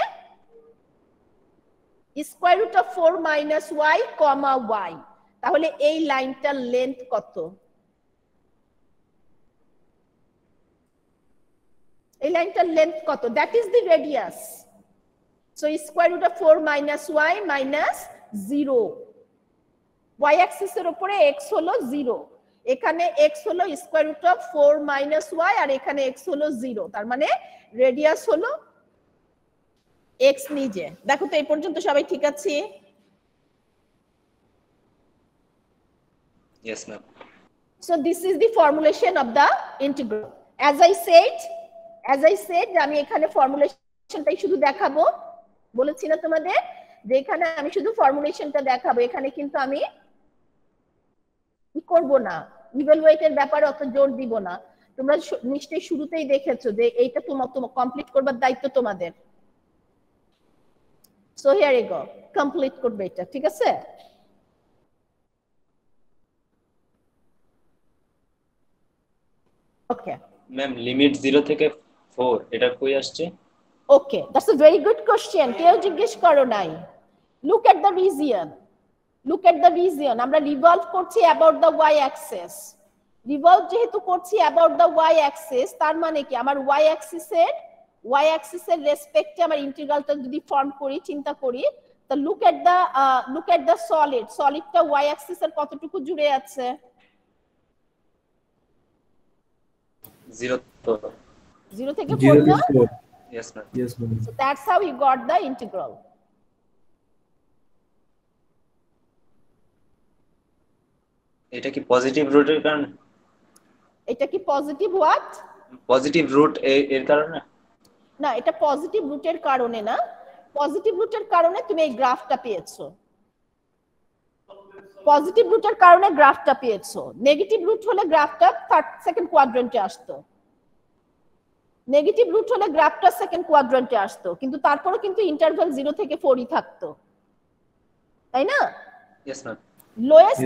Square root of 4 minus y, y। তাহলে এই লাইনটার লেন্থ কত? এই লাইনটার লেন্থ কত? That is the radius. So square root of 4 minus y minus 0, y axis এর উপরে x হলো 0, এখানে x হলো square root of 4 minus y, আর এখানে x হলো 0, তার মানে রেডিয়াস হলো x নিজে। দেখো তো এই পর্যন্ত সবাই ঠিক আছে? Yes ma'am. So this is the formulation of the integral. As I said আমি এখানে ফর্মুলেশনটাই শুধু দেখাবো, বলেছি না তোমাদের যে এখানে আমি শুধু ফর্মুলেশনটা দেখাবো, এখানে কিন্তু আমি কি করব না, ইভালুয়েটের ব্যাপারে অত জোর দিব না। তোমরা নিশ্চয়ই শুরুতেই দেখেছো যে এইটা তোমার কমপ্লিট করবার দায়িত্ব তোমাদের। So here you go, complete করবে এটা, ঠিক আছে? ওকে ম্যাম লিমিট 0 থেকে 4 এটা কই আসছে? Okay, that's a very good question, কেউ জিজ্ঞেস করো নাই। Look at the region, look at the region. আমরা রিভলভ করছি about the y axis. Revolve যেহেতু করছি অ্যাবাউট দ্য ওয়াই অ্যাক্সিস, তার মানে কি আমার ওয়াই অ্যাক্সিসের রেসপেক্টে আমার ইন্টিগ্রালটা যদি ফর্ম করি, চিন্তা করি, তো লুক এট দ্য সলিডটা ওয়াই অ্যাক্সিসের কতটুকু জুড়ে আছে? 0 তো 0 থেকে 4 0 না? to 4. Yes ma'am. Yes, ma'am. So that's how you got the integral. এটা কি পজিটিভ রুটের কারণে? এটা কি পজিটিভ হোয়াট? পজিটিভ রুট এর কারণে? না, এটা পজিটিভ রুটের কারণে না। পজিটিভ রুটের কারণে তুমি এই গ্রাফটা পেয়েছো। পজিটিভ রুটের কারণে গ্রাফটা পেয়েছো। নেগেটিভ রুট হলে গ্রাফটা সেকেন্ড কোয়াড্রেন্টে আসতো। নেগেটিভ রুট হলে গ্রাফটা সেকেন্ড কোয়াড্রেন্টে আসতো, কিন্তু তারপরও কিন্তু ইন্টারভ্যাল 0 থেকে 4ই থাকতো, তাই না? Yes ma'am. Lowest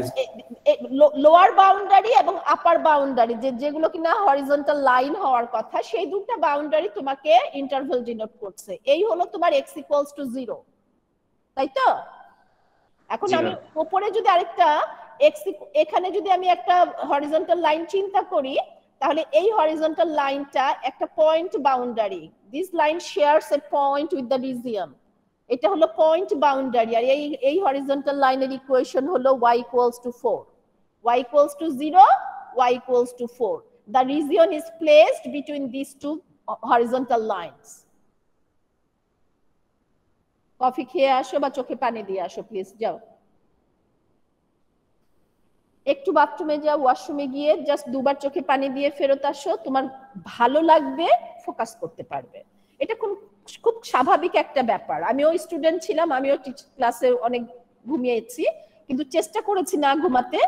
lower boundary এবং আপার বাউন্ডারি যেগুলো কিনা হরিজন্টাল লাইন হওয়ার কথা, সেই দুটো বাউন্ডারি তোমাকে ইন্টারভ্যাল ডিনোট করছে। এই হলো তোমার x ইকুয়ালস টু 0, তাই তো? এখন আমি উপরে যদি আরেকটা x, এখানে যদি আমি একটা হরিজন্টাল লাইন চিন্তা করি, তাহলে এই হরিজন্টাল লাইনটা একটা point boundary. This line shares A point with the region. এটা হলো পয়েন্ট বাউন্ডারি, আর এই হরিজন্টাল লাইনের ইকুয়েশন হলো y equals to 4, y equals to 0, y equals to 4. The region is placed between these two horizontal lines. Coffee খেয়ে আসো বা চোখে পানি দিয়ে আসো, প্লিজ যাও। একটু বাথরুমে যাও, ওয়াশরুমে গিয়ে জাস্ট দুবার চোখে পানি দিয়ে ফেরত আসো, তোমার ভালো লাগবে, ফোকাস করতে পারবে। এটা খুব স্বাভাবিক একটা ব্যাপার। আমিও স্টুডেন্ট ছিলাম, আমিও ক্লাসে অনেক ঘুমিয়েছি, কিন্তু চেষ্টা করেছি না ঘুমাতে,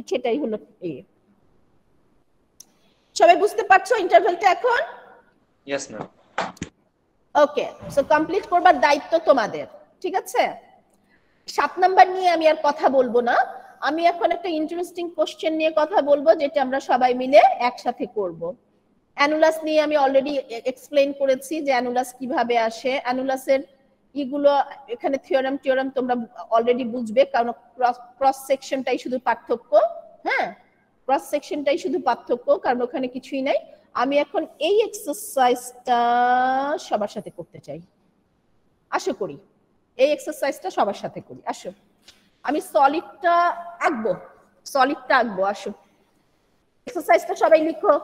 সেটাই হলো। সবাই বুঝতে পারছো ইন্টারভ্যালটা এখন? Yes ma'am. Okay, so complete করবার দায়িত্ব তোমাদের, ঠিক আছে? 7 নাম্বার নিয়ে আমি আর কথা বলবো না। আমি এখন একটা ইন্টারেস্টিং কোশ্চেন নিয়ে কথা বলবো, যেটা আমরা সবাই মিলে একসাথে করব। অ্যানুলাস নিয়ে আমি অলরেডি এক্সপ্লেইন করেছি যে অ্যানুলাস কিভাবে আসে। অ্যানুলাসের এগুলো এখানে থিওরাম তোমরা অলরেডি বুঝবে, কারণ ক্রস সেকশনটাই শুধু পার্থক্য। হ্যাঁ, ক্রস সেকশনটাই শুধু পার্থক্য, কারণ ওখানে কিছুই নাই। আমি এখন এই এক্সারসাইজটা সবার সাথে করতে চাই, আশা করি এই এক্সারসাইজটা সবার সাথে করি। আসো, আমি সলিডটা আঁকবো, আসো। এক্সারসাইজটা সবাই লিখো।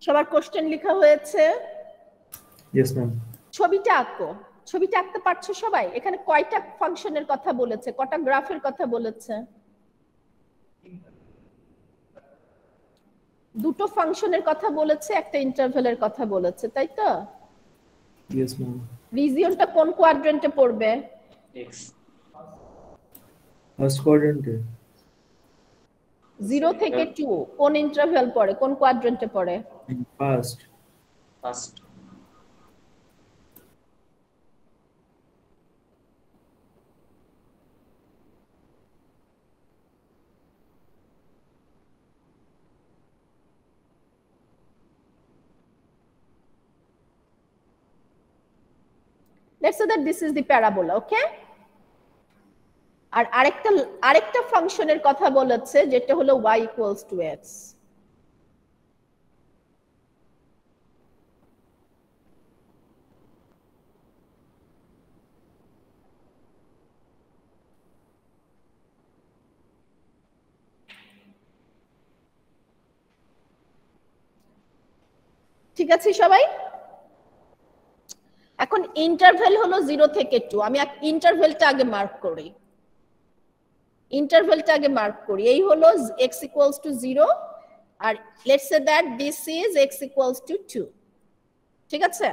সবার কোশ্চেন লেখা হয়েছে? Yes, ma'am. ছবিটা আঁকো। ছবিটা আঁকতে পারছো সবাই? এখানে কয়টা ফাংশনের কথা বলেছে, কটা গ্রাফের কথা বলেছে? দুটো ফাংশনের কথা বলেছে, একটা ইন্টারভ্যালের কথা বলেছে, তাই তো? Yes, ma'am. রিজিয়নটা কোন কোয়াড্রেন্টে পড়বে? x। First quadrant. 0 থেকে 2 কোন ইন্টারভ্যাল পড়ে, কোন কোয়াড্রেন্টে পড়ে? First. First. let's say that this is the parabola, okay? আর আরেকটা ফাংশনের কথা বলেছে যেটা হলো y equals to x. ঠিক আছে সবাই? এখন ইন্টারভ্যাল হলো 0 থেকে 2, আমি ইন্টারভ্যালটা আগে মার্ক করি। এই হলো x equals to 0 R let's say that this is x equals to 2, ঠিক আছে?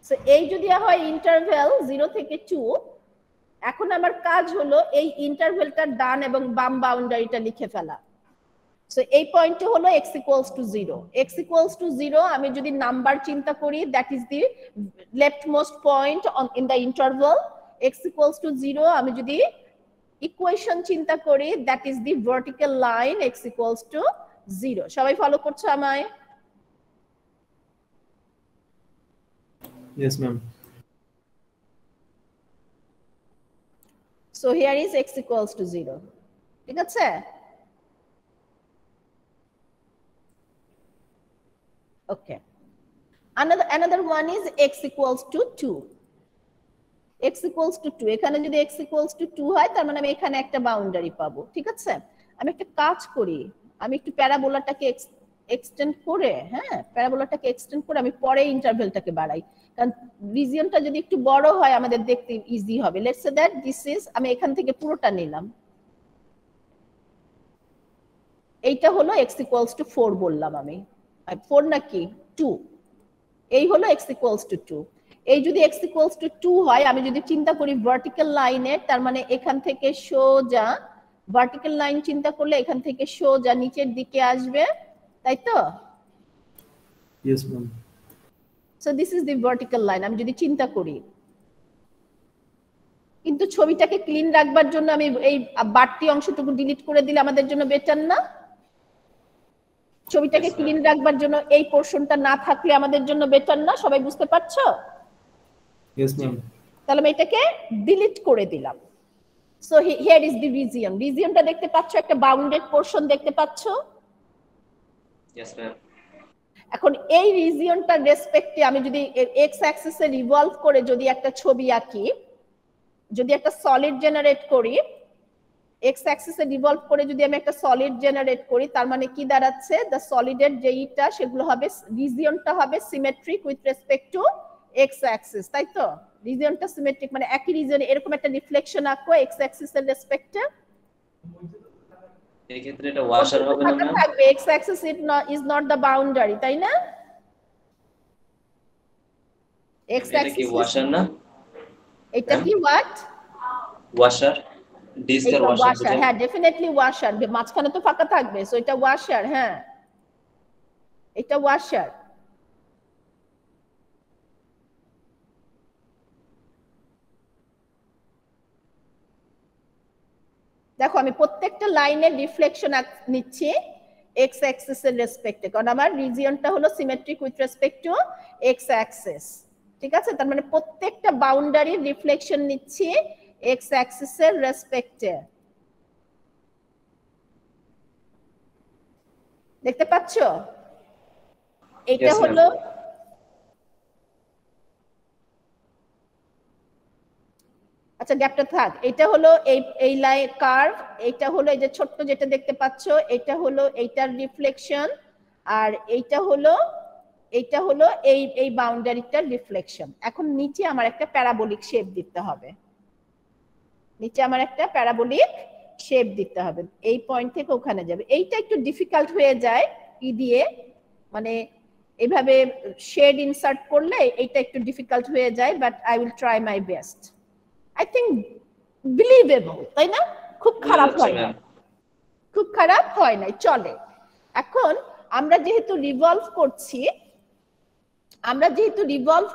সো এই যদি হয় ইন্টারভ্যাল 0 থেকে 2, এখন আমার কাজ হলো এই ইন্টারভ্যালটার ডান এবং বাম বাউন্ডারিটা লিখে ফেলা। সো এই পয়েন্টে হলো x equals to 0. x equals to 0 আমি যদি নাম্বার চিন্তা করি, that is the leftmost point in the interval. x equals to 0 আমি যদি ইকুয়েশন চিন্তা করি, that is the vertical line x equals to 0. সবাই ফলো করছো আমায়? Yes, ma'am. So here is x equals to 0. ঠিক আছে? Okay. Another one is x equals to 2. x equals to 2, এখানে যদি x equals to 2 হয় তার মানে আমি এখানে একটা বাউন্ডারি পাবো, ঠিক আছে? আমি একটা কাজ করি, আমি একটু প্যারাবোলাটাকে এক্সটেন্ড করে, হ্যাঁ, প্যারাবোলাটাকে এক্সটেন্ড করে আমি পরে ইন্টারভ্যালটাকে বাড়াই, কারণ রিজিয়নটা যদি একটু বড় হয় আমাদের দেখতে ইজি হবে। Let's say that this is, আমি এখান থেকে পুরোটা নিলাম, এইটা হলো x equals to 4 বললাম আমি, 4 নাকি 2, এই হলো x equals to 2। এই যদি x equals to 2 হয়, আমি যদি চিন্তা করি ভার্টিক্যাল লাইনের, তার মানে এখান থেকে সোজা ভার্টিক্যাল লাইন চিন্তা করলে এখান থেকে সোজা নিচের দিকে আসবে, তাই তো? Yes, ma'am. So this is the vertical line আমি যদি চিন্তা করি। কিন্তু ছবিটাকে ক্লিন রাখবার জন্য আমি এই বাড়তি অংশটুকু ডিলিট করে দিলে আমাদের জন্য বেটার না? ছবিটাকে ক্লিন রাখবার জন্য এই পোরশনটা না থাকলে আমাদের জন্য বেটার না? সবাই বুঝতে পারছো? Yes, ma'am. তাহলে আমি এটাকে ডিলিট করে দিলাম। So here is the region, রিজিয়নটা দেখতে পাচ্ছো, একটা বাউন্ডেড পোরশন দেখতে পাচ্ছো? Yes, ma'am. এখন এই রিজিয়নটার রেসপেক্টে আমি যদি এক্স অ্যাক্সিসে রিভলভ করে যদি একটা ছবি আঁকি, যদি একটা সলিড জেনারেট করি, এক্স অ্যাক্সিসে রিভলভ করে যদি আমি একটা সলিড জেনারেট করি, তার মানে কি দাঁড়াচ্ছে, দ্য সলিডের যেইটা সেগুলো হবে, রিজিয়নটা হবে symmetric with respect to x Axis, তাই তো? রিজিয়নটা সিমেট্রিক মানে একই রিজিয়নে এরকম একটা রিফ্লেকশন আঁকো এক্স অ্যাক্সিসের রেসপেক্টে। এই ক্ষেত্রে এটা ওয়াশার হবে না ম্যাম? থাকবে x Axis is not the boundary, তাই না? এক্স এটা কি অ্যাক্সিস ওয়াশার না? এটা কি হোয়াট? ওয়াশার, ডিস্কের ওয়াশার। হ্যাঁ, ডেফিনেটলি ওয়াশার, মাঝখানে তো ফাঁকা থাকবে, সো এটা ওয়াশার। হ্যাঁ, এটা ওয়াশার। দেখো আমি প্রত্যেকটা লাইনের রিফ্লেকশন নিচ্ছি এক্স অ্যাক্সিস এর রেসপেক্টে, কারণ আমার রিজিয়নটা হলো symmetric with respect to x Axis, ঠিক আছে? তার মানে প্রত্যেকটা বাউন্ডারির রিফ্লেকশন নিচ্ছি এক্স অ্যাক্সিস এর রেসপেক্টে। দেখতে পাচ্ছো? এটা হলো আচ্ছা গ্যাপটা থাক, এটা হলো এই লাইন কার্ভ, এটা হলো এই যে ছোট্ট যেটা দেখতে পাচ্ছো, এটা হলো এইটার রিফ্লেকশন, আর এইটা হলো এই বাউন্ডারিটার রিফ্লেকশন। এখন নিচে আমার একটা প্যারাবোলিক শেপ দিতে হবে, এই পয়েন্ট থেকে ওখানে যাবে। এইটা একটু ডিফিকাল্ট হয়ে যায় ই দিয়ে, মানে এইভাবে শেড ইনসার্ট করলে এইটা একটু ডিফিকাল্ট হয়ে যায়, but I will try my best. I think believable, তাই না? খুব খারাপ হয় না, চলে। এখন আমরা যেহেতু রিভলভ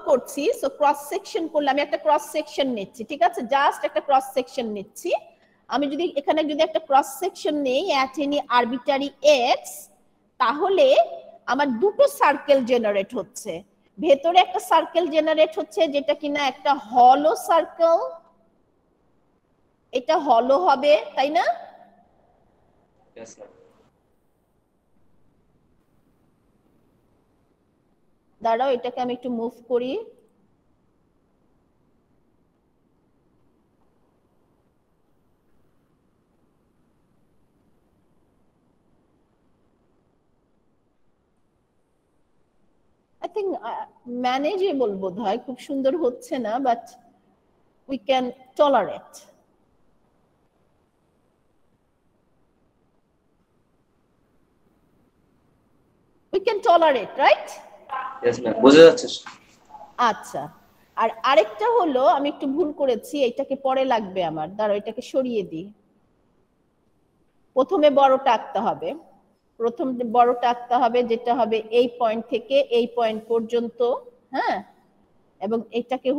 করছি, সো ক্রস সেকশন করলে আমি একটা ক্রস সেকশন নিচ্ছি, ঠিক আছে? জাস্ট একটা ক্রস সেকশন নিচ্ছি। আমি যদি এখানে একটা ক্রস সেকশন নেই অ্যাট এনি আরবিটারি এক্স, তাহলে আমার দুটো সার্কেল জেনারেট হচ্ছে। ভেতরে একটা সার্কেল জেনারেট হচ্ছে যেটা কিনা একটা হলো সার্কেল, এটা হলো হবে তাই না? Yes, ma'am. দাঁড়াও এটাকে আমি একটু মুভ করি। I think manageable বোধ হয়, খুব সুন্দর হচ্ছে না, but we can tolerate. We can tolerate, right? Yes, ma'am. বোঝা যাচ্ছে। আচ্ছা, আর আরেকটা হলো আমি একটু ভুল করেছি, এটাকে পরে লাগবে আমার, দাঁড়াও এটাকে সরিয়ে দিই। প্রথমে বড়টা আঁকতে হবে, প্রথম বড়টা আঁকতে হবে যেটা হবে এই পয়েন্ট থেকে এই পয়েন্ট পর্যন্ত, হ্যাঁ, এবং এটাকে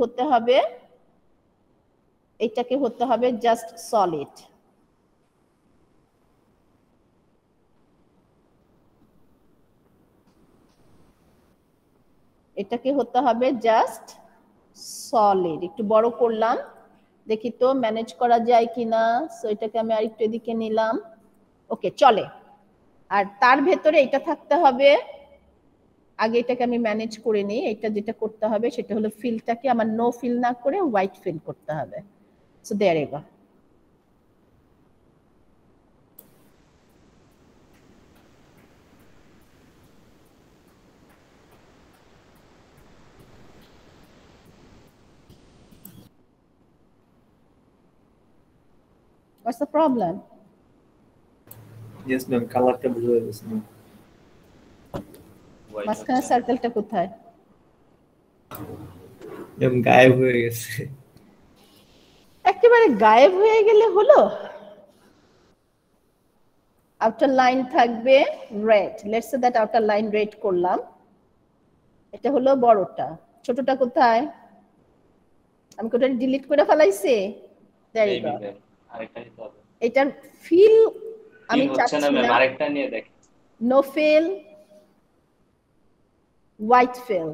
হতে হবে জাস্ট সলিড। এটাকে হতে হবে জাস্ট সলিড। একটু বড় করলাম, দেখি তো ম্যানেজ করা যায় কিনা। সো এটাকে আমি আরেকটু এদিকে নিলাম, ওকে চলে। আর তার ভেতরে এটা থাকতে হবে, আগে এটাকে আমি ম্যানেজ করে নিই। এটা যেটা করতে হবে সেটা হলো ফিলটাকে আমার নো ফিল না করে হোয়াইট ফিল করতে হবে। So there you go. What's the problem? Yes, ma'am. কালারটা বুঝে গেছে না। মাঝখানে সার্কেলটা কোথায়? ম্যাম গায়েব হয়ে গেছে। একেবারে গায়েব হয়ে গেলে হলো? আউটার লাইন থাকবে red, let's say that outer line red করলাম। এটা হলো বড়টা, ছোটটা কোথায়? আমি কোথায় ডিলিট করে ফেলাইছি? There you go. আরেকটা নিতে হবে। এটার ফিল আমি হচ্ছে চাচ্ছি না ম্যাম, না। আরেকটা নিয়ে দেখেন। No fill, white fill.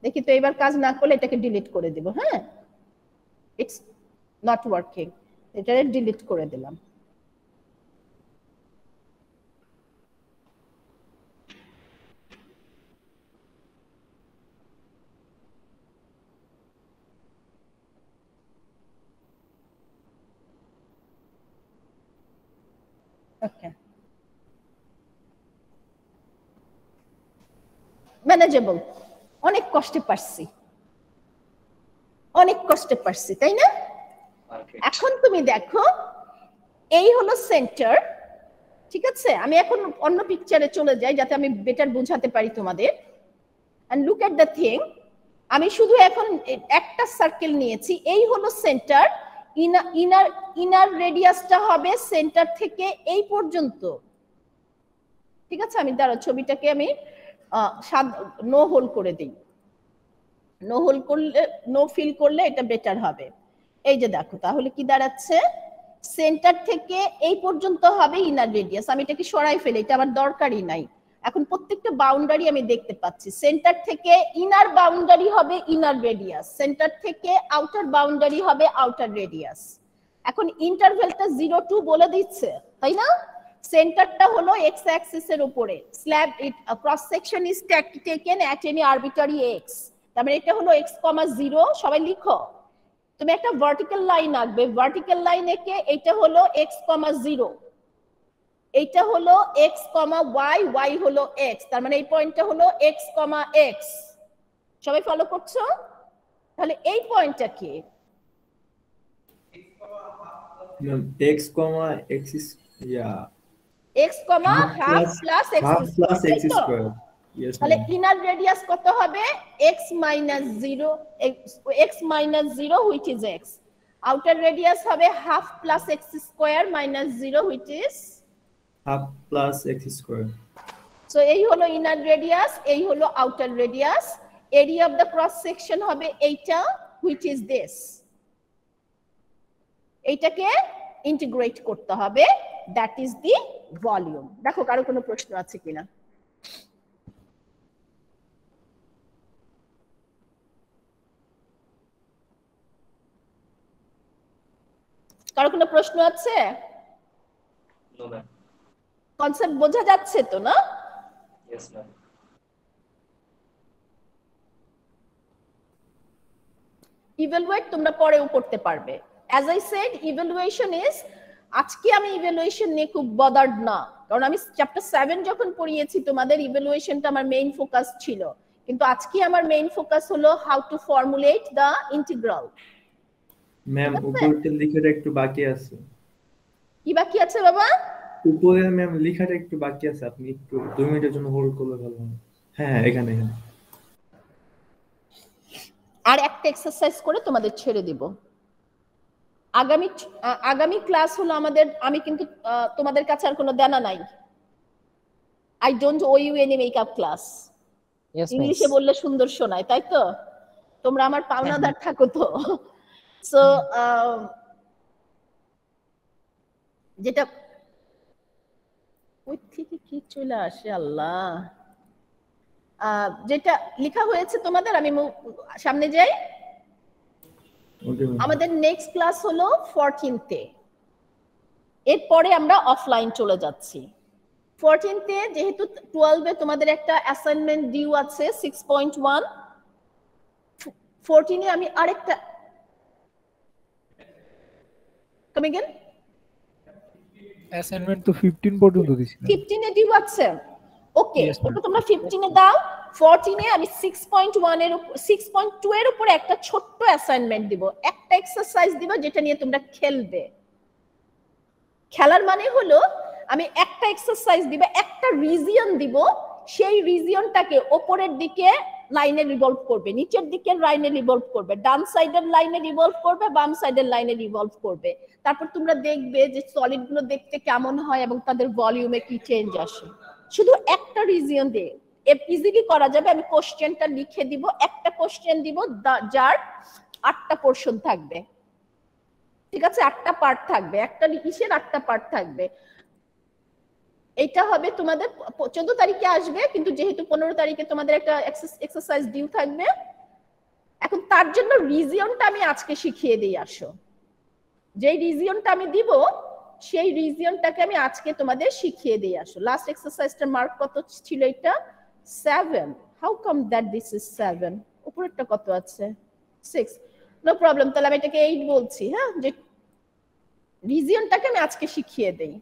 দেখি তো এবার কাজ না করলে এটাকে ডিলিট করে দিব। হ্যাঁ, ইটস নট ওয়ার্কিং, এটাকে ডিলিট করে দিলাম। ওকে, ম্যানেজেবল। অনেক কষ্টে পারছি তাই না? এখন তুমি দেখো এই হলো সেন্টার, ঠিক আছে? আমি এখন অন্য পিকচারে চলে যাই যাতে আমি বেটার বোঝাতে পারি তোমাদের। And look at the thing, আমি শুধু এখন একটা সার্কেল নিয়েছি, এই হলো সেন্টার। ইনার রেডিয়াসটা হবে সেন্টার থেকে এই পর্যন্ত, ঠিক আছে? আমি দাঁড়াও ছবিটাকে আমি নো হোল করে দিই। নো হোল করলে, নো ফিল করলে এটা বেটার হবে। এই যে দেখো তাহলে কি দাঁড়াচ্ছে, সেন্টার থেকে এই পর্যন্ত হবে ইনার রেডিয়াস। আমি এটাকে সরাই ফেলি, এটা আমার দরকারই নাই। এখন প্রত্যেকটা বাউন্ডারি আমি দেখতে পাচ্ছি। সেন্টার থেকে ইনার বাউন্ডারি হবে ইনার রেডিয়াস, সেন্টার থেকে আউটার বাউন্ডারি হবে আউটার রেডিয়াস। এখন ইন্টারভ্যালটা 0 to বলে দিচ্ছে তাই না? সেন্টারটা হলো এক্স অ্যাক্সিস এর উপরে, slab cross section is taken at any arbitrary x. তার মানে এটা হলো x,0। সবাই লিখো, তুমি একটা ভার্টিক্যাল লাইন আঁকবে, ভার্টিক্যাল লাইন এঁকে এটা হলো x,0, এইটা হলো x, y, y হলো x। তার মানে এই পয়েন্টটা হলো x, x। সবাই ফলো করছো? তাহলে এই পয়েন্টটা কি? Ma'am x, x is x, half plus x square. Yes, তাহলে ma'am. ইনার রেডিয়াস কত হবে? x minus 0 which is x। Outer radius হবে half plus x square minus 0 which is half plus x square. So এই হলো inner radius, এই হলো outer radius. Area of the cross section হবে এইটা which is this। এইটাকে integrate করতে হবে, দ্যাট ইজ দি ভলিউম। দেখো কারো কোনো প্রশ্ন আছে কিনা? কারো কোনো প্রশ্ন আছে? No ma'am. কনসেপ্ট বোঝা যাচ্ছে তো না? Yes ma'am. ইভালুয়েট তোমরা পরেও করতে পারবে। As I said, evaluation is, আজকে আমি ইভালুয়েশন নিয়ে খুব বদার্ড না, কারণ আমি চ্যাপ্টার 7 যখন পড়িয়েছি তোমাদের ইভালুয়েশনটা আমার মেইন ফোকাস ছিল, কিন্তু আজকে আমার মেইন ফোকাস হলো how to formulate the integral. Ma'am উপরটা লেখাটা একটু বাকি আছে। কি বাকি আছে বাবা? উপরে ম্যাম লেখাটা একটু বাকি আছে, আপনি একটু 2 মিনিটের জন্য হোল্ড করলে ভালো হয়। হ্যাঁ এখানে এখানে। আর একটা এক্সারসাইজ করে তোমাদের ছেড়ে দিব। আগামী ক্লাস হলো আমাদের, আমি কিন্তু তোমাদের কাছে আর কোনো দেনা নাই। I don't owe you any makeup class. ইংলিশে বললে সুন্দর শোনায়, তাই তো? তোমরা আমার পাওনাদার থাকো তো। সো যেটা ওই থেকে কি চলে আসে আল্লাহ, যেটা লেখা হয়েছে তোমাদের, আমি সামনে যাই। আমাদের নেক্সট ক্লাস হলো 14th-এ, এরপরে আমরা অফলাইন চলে যাচ্ছি। 14th-এ যেহেতু 12-এ তোমাদের একটা অ্যাসাইনমেন্ট ডিউ আছে 6.1, 14-এ আমি আরেকটা কাম अगेन অ্যাসাইনমেন্ট তো 15 পর্যন্ত দিছি। 15-এ ডিউ আছে, ওকে, ওটা তোমরা 15-এ দাও। 14-এ আমি 6.1 এর 6.2 এর উপরে একটা ছোট্ট অ্যাসাইনমেন্ট দিব, একটা এক্সারসাইজ দিব যেটা নিয়ে তোমরা খেলবে। খেলার মানে হলো আমি একটা এক্সারসাইজ দিব, একটা রিজিয়ন দিব, সেই রিজিয়নটাকে উপরের দিকে লাইনে রিভলভ করবে, নিচের দিকে লাইনে রিভলভ করবে, ডান সাইডের লাইনে রিভলভ করবে, বাম সাইডের লাইনে রিভলভ করবে। তারপর তোমরা দেখবে যে সলিড গুলো দেখতে কেমন হয় এবং তাদের ভলিউমে কি চেঞ্জ আসে। শুধু একটা রিজিয়ন দিয়ে ইজিলি করা যাবে। আমি কোশ্চেনটা লিখে দিব, একটা কোশ্চেন দিব যার 8টা পোরশন থাকবে, ঠিক আছে? 8টা পার্ট থাকবে, একটা কিসের 8টা পার্ট থাকবে। এটা হবে তোমাদের 14 তারিখে আসবে, কিন্তু যেহেতু 15 তারিখে তোমাদের একটা এক্সারসাইজ ডিউ থাকবে, এখন তার জন্য রিজিয়নটা আমি আজকে শিখিয়ে দিই। আসো, যেই রিজিয়নটা আমি দিব সেই রিজিয়নটাকে আমি আজকে তোমাদের শিখিয়ে দিই। আসো, লাস্ট এক্সারসাইজটার মার্ক কত ছিল? এটা 7। How come that this is 7? উপরেরটা কত আছে? 6। নো প্রবলেম, তাহলে আমি এটাকে 8 বলছি। হ্যাঁ, যে রিজিয়নটাকে আমি আজকে শিখিয়ে দেই।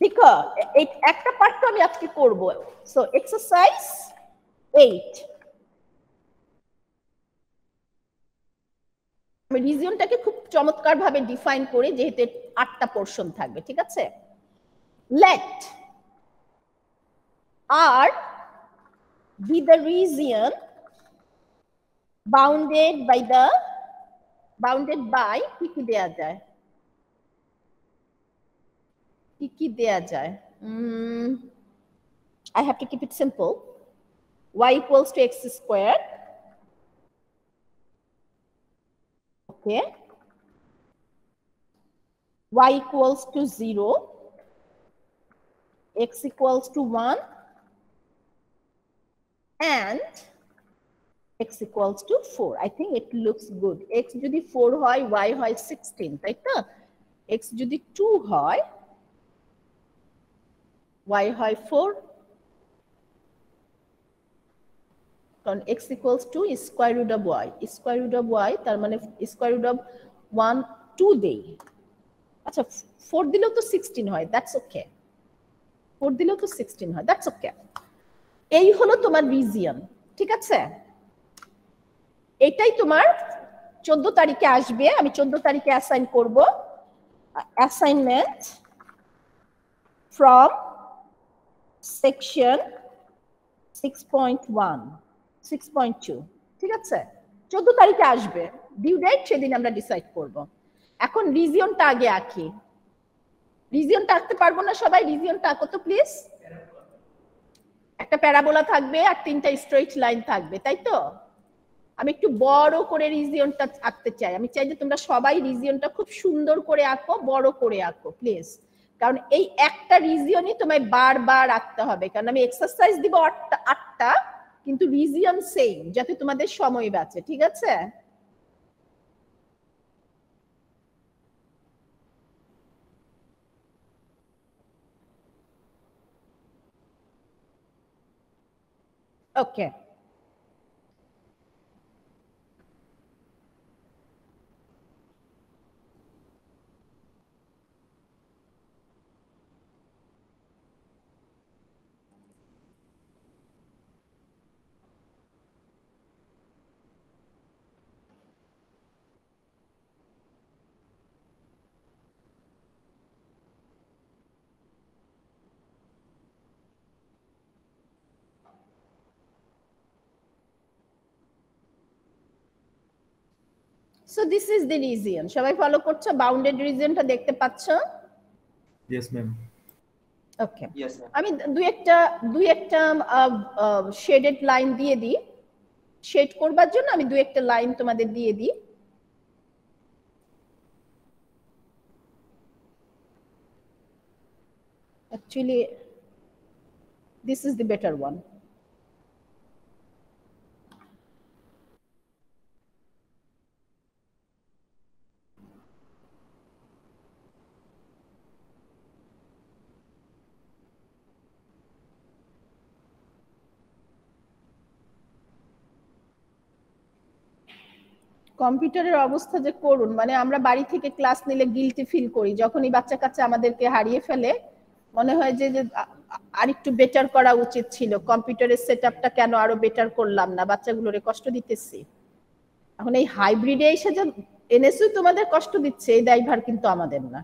ঠিক আছে, একটা পার্ট তো আমি আজকে করব। সো এক্সারসাইজ 8, আমি রিজিয়নটাকে খুব চমৎকার ভাবে ডিফাইন করি, যেহেতু 8টা পোরশন থাকবে। ঠিক আছে, let R be the region bounded by কি কি দেয়া যায়, কি কি দেয়া যায়? I have to keep it simple. Y equals to x squared. Okay. Y equals to 0. X equals to 1. And x equals to 4. I think it looks good. X যদি 4 হয়, y হয় 16, তাই তো? X যদি 2 হয়, y হয় 4, কারণ x equals to square root of y. Square root of y তার মানে square root of 1 2 দেই। আচ্ছা, 4 দিলেও তো 16 হয়, দ্যাটস ওকে। 4 দিলেও তো 16 হয়, দ্যাটস ওকে। এই হলো তোমার রিজিয়ন। ঠিক আছে, এটাই তোমার 14 তারিখে আসবে। আমি 14 তারিখে অ্যাসাইন করব। Assignment from section 6.1 6.2। ঠিক আছে, 14 তারিখে আসবে, ডিউ ডেট সেদিন আমরা ডিসাইড করব। এখন রিজিয়নটা আগে আঁকি। রিজিয়নটা আঁকতে পারবো না সবাই? রিজিয়নটা আঁকো তো প্লিজ। একটা প্যারাবোলা থাকবে আর 3টা স্ট্রেইট লাইন থাকবে, তাই তো? আমি একটু বড় করে রিজিয়নটা আঁকতে চাই। আমি চাই যে তোমরা সবাই রিজিয়নটা খুব সুন্দর করে আঁকো, বড় করে আঁকো প্লিজ, কারণ এই একটা রিজিয়নই তোমায় বারবার আঁকতে হবে। কারণ আমি এক্সারসাইজ দিব 8টা, কিন্তু রিজিয়ন সেম, যাতে তোমাদের সময় বাঁচে। ঠিক আছে? Okay, so this is the region. সবাই ফলো করছো? বাউন্ডেড রিজিয়নটা দেখতে পাচ্ছো? Yes ma'am. Okay, yes ma'am. আমি দুই একটা শেডেড লাইন দিয়ে দিই। শেড করবার জন্য আমি দুই একটা লাইন তোমাদের দিয়ে দিই। Actually, this is the better one. কম্পিউটারের অবস্থা যে করুন, মানে আমরা বাড়ি থেকে ক্লাস নিলে গিলটি ফিল করি, যখনই বাচ্চা কাচ্চা আমাদেরকে হারিয়ে ফেলে মনে হয় যে আরেকটু বেটার করা উচিত ছিল, কম্পিউটারের সেটআপটা কেন আরো বেটার করলাম না, বাচ্চাগুলোরে কষ্ট দিতেছি। এখন এই হাইব্রিডে এসে যে এনএসইউ তোমাদের কষ্ট দিচ্ছে, এই দায়ভার কিন্তু আমাদের না।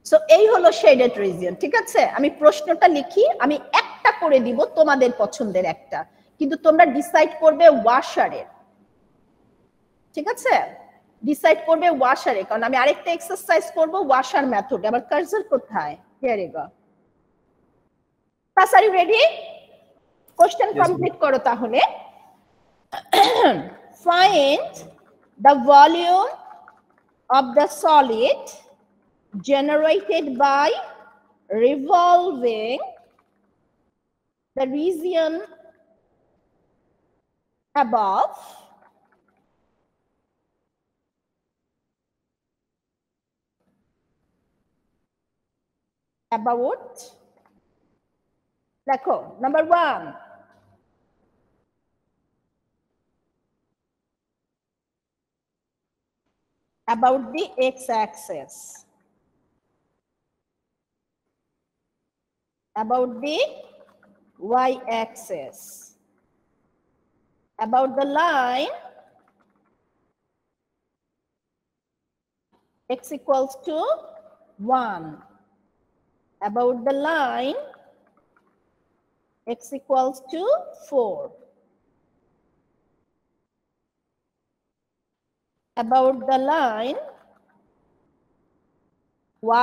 সো এই হলো শেডেড রিজিয়ন। ঠিক আছে? আমি প্রশ্নটা লিখি, আমি একটা করে দিব তোমাদের পছন্দের একটা, কিন্তু তোমরা ডিসাইড করবে ওয়াশারের। ঠিক আছে? ডিসাইড করবে ওয়াশারে, কারণ আমি আরেকটা এক্সারসাইজ করব ওয়াশার মেথড। আবার কার্সর কোথায়? Here you go. Pass, are you ready? Question complete করো তাহলে। Find the volume of the solid generated by revolving the region above about, দেখো, number 1, about the x-axis, about the y-axis, about the line x equals to 1, about the line x equals to 4, about the line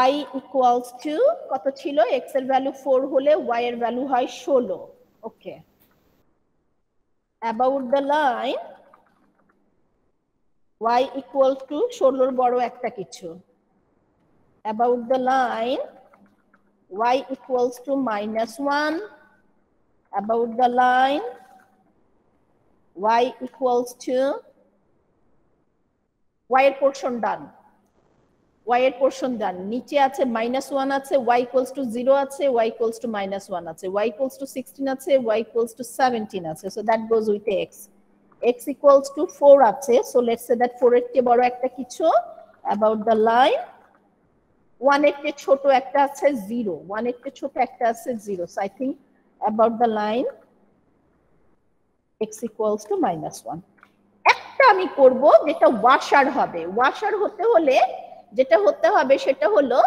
y equals to কত ছিল? x এর value 4 হলে y এর value হয় 16। ওকে, about the line y equals to 16 বড় একটা কিছু, about the line y equals to -1, about the line y equals to y এর পোরশন ডান, y এর পোরশন ডান। নিচে আছে -1 আছে, y equals to 0 আছে, y equals to -1 আছে, y equals to 16 আছে, y equals to 17 আছে, so that goes with x. x equals to 4 আছে, so let's say that 4 এর চেয়ে বড় একটা কিছু, about the line 1 এর চেয়ে ছোট একটা আছে 0, 1 এর চেয়ে ছোট একটা আছে 0, so I think about the line x equals to -1. একটা আমি করব যেটা ওয়াশার হবে। ওয়াশার হতে হলে যেটা হতে হবে সেটা হলো,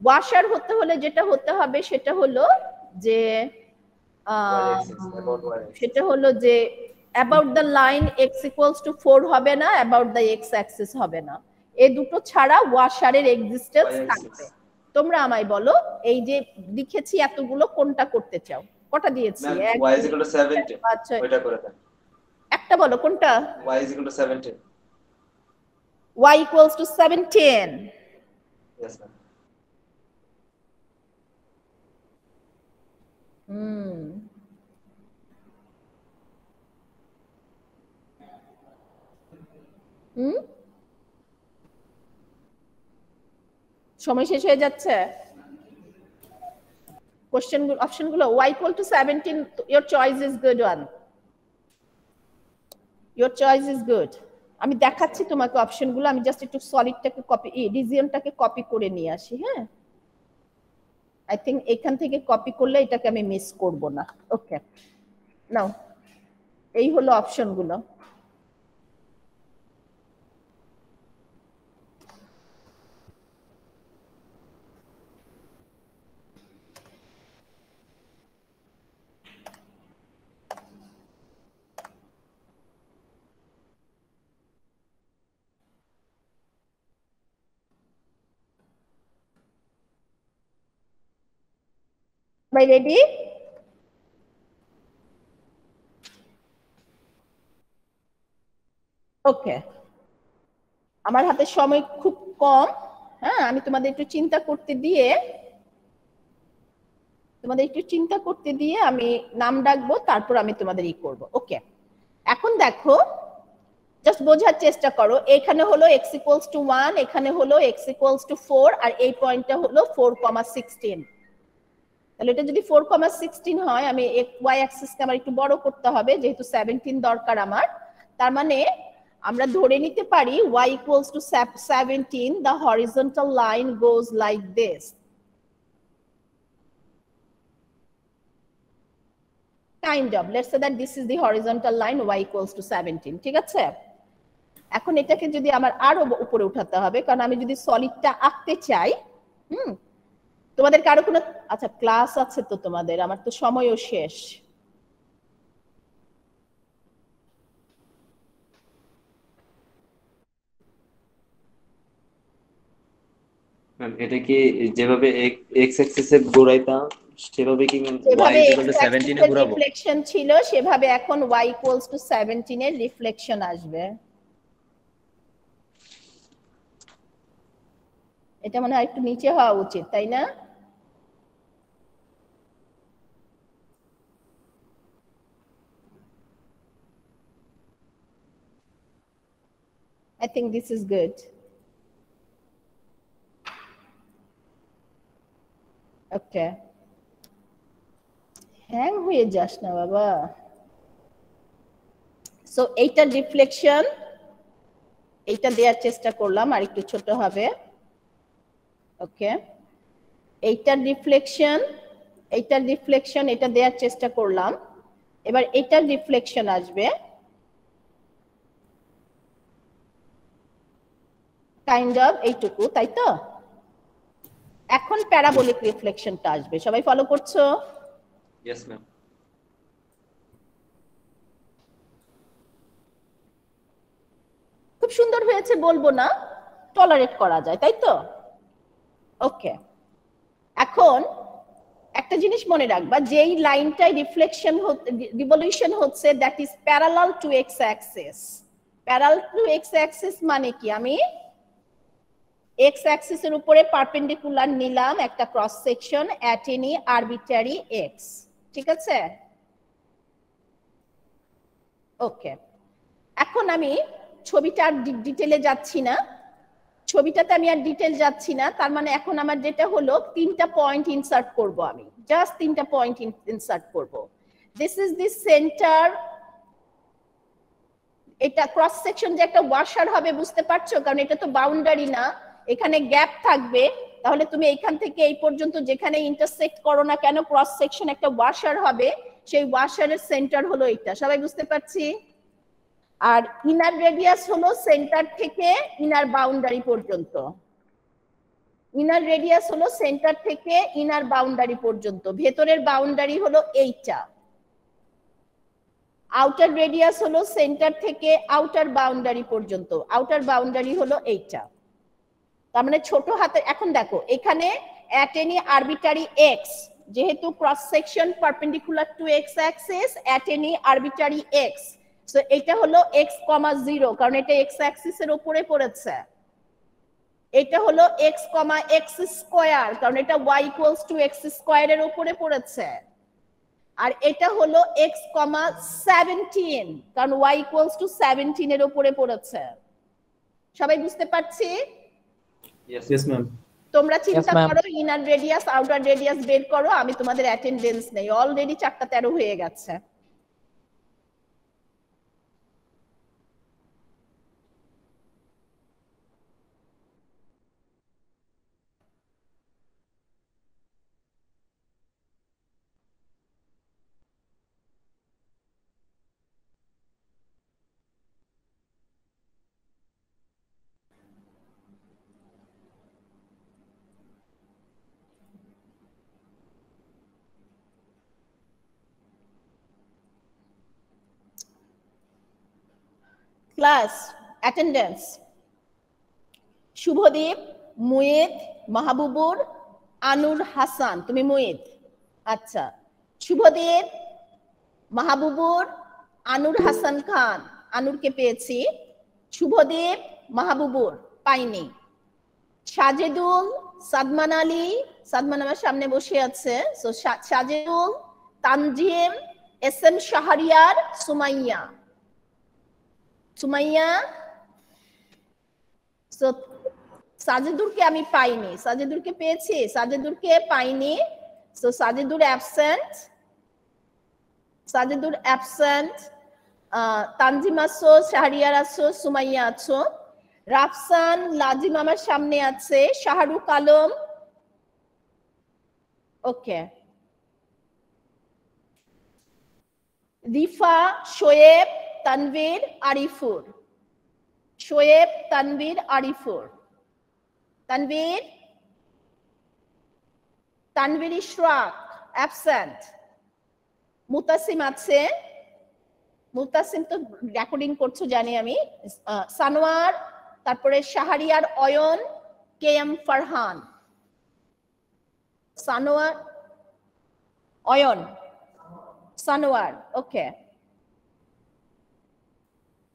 ওয়াশার হতে হলে যেটা হতে হবে সেটা হলো যে সেটা হলো যে about the line x equals to 4 হবে না, about the x axis হবে না। এই দুটো ছাড়া ওয়াশারের এক্সিস্টেন্স থাকবে। তোমরা আমায় বলো, এই যে লিখেছি এতগুলো কোনটা করতে চাও? কটা দিয়েছি? y = 70, ওইটা করে দেন। একটা বলো কোনটা? y = 70। y equals to 17. Yes, ma'am. সময় শেষ হয়ে যাচ্ছে। কোশ্চেন অপশন গুলো y equal to 17, your choice is good one. Your choice is good. আমি দেখাচ্ছি তোমাকে অপশন গুলো, আমি জাস্ট একটু সলিডটাকে কপি রিজিয়নটাকে কপি করে নিয়ে আসি। হ্যাঁ, আই থিংক এখান থেকে কপি করলে এটাকে আমি মিস করব না। ওকে, নাও এই হলো অপশন গুলো। Am I ready? ওকে, আমার হাতে সময় খুব কম। হ্যাঁ, আমি তোমাদের একটু চিন্তা করতে দিয়ে আমি নাম ডাকবো, তারপর আমি তোমাদের ই করবো। ওকে, এখন দেখো, জাস্ট বোঝার চেষ্টা করো। এখানে হলো x equals to 1, এখানে হলো x equals to 4, আর এই পয়েন্টটা হলো 4,16। তাহলে এটা যদি 4,16 হয়, আমি y অ্যাক্সিসকে আমার একটু বড় করতে হবে, যেহেতু 17 দরকার আমার। তার মানে আমরা ধরে নিতে পারি y equals to 17, the horizontal line goes like this. Kind of, let's say that this is the horizontal line, y equals to 17. ঠিক আছে, এখন এটাকে যদি আমার আরো উপরে উঠাতে হবে, কারণ আমি যদি সলিডটা আঁকতে চাই। তোমাদের কারো কোনো, আচ্ছা ক্লাস আছে তো তোমাদের, আমার তো সময়ও শেষ। ম্যাম এটা কি যেভাবে x অ্যাক্সিস এ ঘোরাইতাম সেভাবে কি ম্যাম y যেভাবে = 17 এ ঘোরাবো? রিফ্লেকশন ছিল সেভাবে এখন y equals to 17 এর রিফ্লেকশন আসবে। এটা মনে হয় একটু নিচে হওয়া উচিত, তাই না? I think this is good. Okay. Hang হয়ে যাস না বাবা। সো এইটা রিফ্লেকশন, এইটা দেওয়ার চেষ্টা করলাম, আর একটু ছোট হবে। ওকে, এইটার রিফ্লেকশন, এটা দেওয়ার চেষ্টা করলাম। এবার এইটার রিফ্লেকশন আসবে কাইন্ড অফ এইটুকু, তাই তো? এখন প্যারাবোলিক রিফ্লেকশনটা আসবে। সবাই ফলো করছো? Yes ma'am. খুব সুন্দর হয়েছে বলবো না, টলারেট করা যায়, তাই তো? ওকে, এখন একটা জিনিস মনে রাখবা, যেই লাইনটাই রিফ্লেকশন রিভলিউশন হচ্ছে, that is parallel to x Axis. Parallel to x Axis মানে কি? আমি এক্স অ্যাক্সিসের উপরে পারপেন্ডিকুলার নিলাম একটা cross section at any arbitrary x. ঠিক আছে? ওকে, এখন আমি ছবিটা আর ডিটেইলে যাচ্ছি না, ছবিটাতে আমি আর ডিটেইল যাচ্ছি না। তার মানে এখন আমার যেটা হলো, তিনটা পয়েন্ট ইনসার্ট করব, আমি জাস্ট তিনটা পয়েন্ট ইনসার্ট করব। This is the centre. এটা ক্রস সেকশন যে একটা ওয়াশার হবে, বুঝতে পারছো? কারণ এটা তো বাউন্ডারি না, এখানে গ্যাপ থাকবে। তাহলে তুমি এইখান থেকে এই পর্যন্ত যেখানে ইন্টারসেক্ট করো না কেন, ক্রস সেকশন একটা ওয়াশার হবে, সেই ওয়াশারের সেন্টার হলো এটা। সবাই বুঝতে পারছি? আর ইনার রেডিয়াস হলো সেন্টার থেকে ইনার বাউন্ডারি পর্যন্ত। ইনার রেডিয়াস হলো সেন্টার থেকে ইনার বাউন্ডারি পর্যন্ত। ভেতরের বাউন্ডারি হলো এইটা। আউটার রেডিয়াস হলো সেন্টার থেকে আউটার বাউন্ডারি পর্যন্ত। আউটার বাউন্ডারি হলো এইটা। তার মানে ছোট হাতে, এখন দেখো এখানে at any arbitrary x, যেহেতু cross section perpendicular to x Axis, at any arbitrary x, so এটা হলো x, 0 কারণ এটা x অ্যাক্সিস এর উপরে পড়েছে। এটা হলো x, x স্কয়ার কারণ এটা y = x স্কয়ার এর উপরে পড়েছে। আর এটা হলো x, 17 কারণ y = 17 এর উপরে পড়েছে। সবাই বুঝতে পারছি? Yes ma'am. তোমরা চিন্তা করো, ইনার রেডিয়াস আউটার রেডিয়াস বের করো, আমি তোমাদের অ্যাটেনডেন্স নেই। অলরেডি 4:13 হয়ে গেছে। Class attendance: Shubhadeep, Mueed, Mahbubur, Anur Hasan. তুমি মুয়েদ? আচ্ছা। শুভদীপ, মাহবুবুর, আনুর হাসান খান। আনুরকে পেয়েছি। শুভদীপ, মাহবুবুর পাইনি। সাজেদুল, সাদমান আলী, সাদমান আমার সামনে বসে আছে। So Sajedul, Tanzim, SM Shahriar, Sumaiya. Sumaiya. So সাজেদুরকে আমি পাইনি। সাজেদুরকে পেয়েছি? সাজেদুরকে পাইনি। So Sajedur absent. Sajedur absent. Tanzim আছো, শাহরিয়ার আছো, সুমাইয়া আছো। রাফসান, লাজিম আমার সামনে আছে। শাহরুখ আলম, ওকে। রিফা, শোয়েব, তানভীর, আরিফুর। শোয়েব, তানভীর, আরিফুর। তানভীর, তানভীর ইশরাক অ্যাবসেন্ট। মুতাসিম আছে। মুতাসিম তো রেকর্ডিং করছো জানি আমি। সানোয়ার, তারপরে Shahriar Ayon, K M Farhan. Sanowar, Ayon, Sanowar, okay.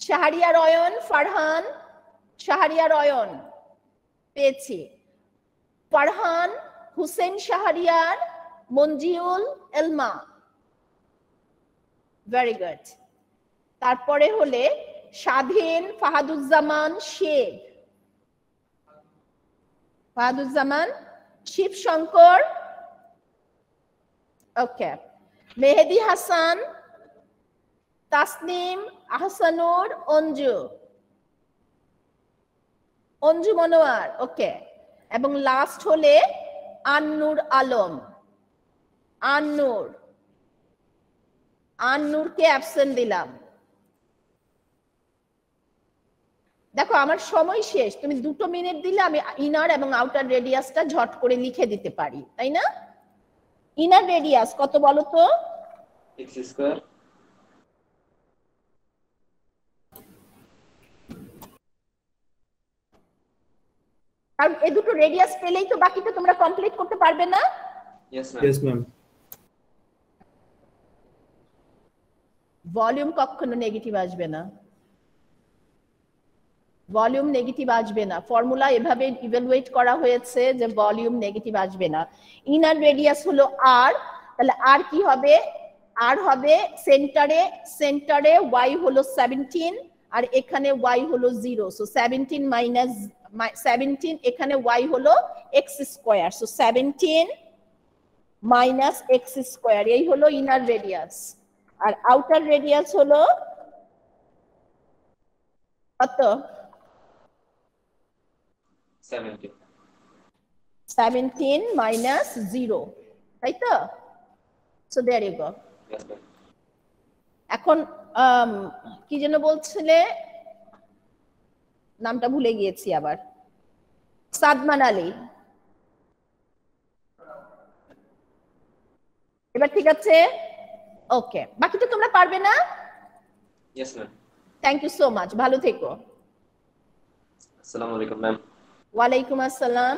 Shahriar Ayon, Farhan, Shahriar Ayon পেয়েছি। ফারহান, হুসেন শাহরিয়ার, মঞ্জিউল, এলমা। Very good. তারপরে হলে স্বাধীন, ফাহাদুজ্জামান, শেখ। ফাহাদুজ্জামান, শিবশঙ্কর, ওকে। মেহেদি হাসান, তাসনিম, আহসানুর, অঞ্জু। অঞ্জু মনোয়ার, ওকে। এবং লাস্ট হলে আন্নুর আলম। আন্নুর, আন্নুরকে অ্যাবসেন্ট দিলাম। দেখো আমার সময় শেষ, তুমি 2 মিনিট দিলে আমি ইনার এবং আউটার রেডিয়াসটা ঝট করে লিখে দিতে পারি, তাই না? ইনার রেডিয়াস কত বলো তো? x square. কারণ এই দুটো রেডিয়াস পেলেই তো বাকিটা তোমরা কমপ্লিট করতে পারবে না? Yes ma'am. ভলিউম কখনো নেগেটিভ আসবে না। ভলিউম নেগেটিভ আসবে না। ফর্মুলা এভাবে ইভালুয়েট করা হয়েছে যে ভলিউম নেগেটিভ আসবে না। ইনার রেডিয়াস হলো আর, তাহলে আর কি হবে? আর হবে সেন্টারে, সেন্টারে y হলো 17 আর এখানে y হলো 0। সো 17 মাইনাস 17, এখানে y হলো x square. So 17 minus x square, এই হলো ইনার রেডিয়াস। আর আউটার রেডিয়াস হলো কত? 17 মাইনাস 0, তাই তো? So there you go. এখন কি যেন বলছিলে, নামটা ভুলে গিয়েছি আবার। সাদমান আলী। এবার ঠিক আছে? ওকে, বাকিটা তোমরা পারবে না? Yes ma'am. Thank you so much, ভালো থেকো। আসসালামু আলাইকুম ম্যাম। ওয়ালাইকুম আসসালাম।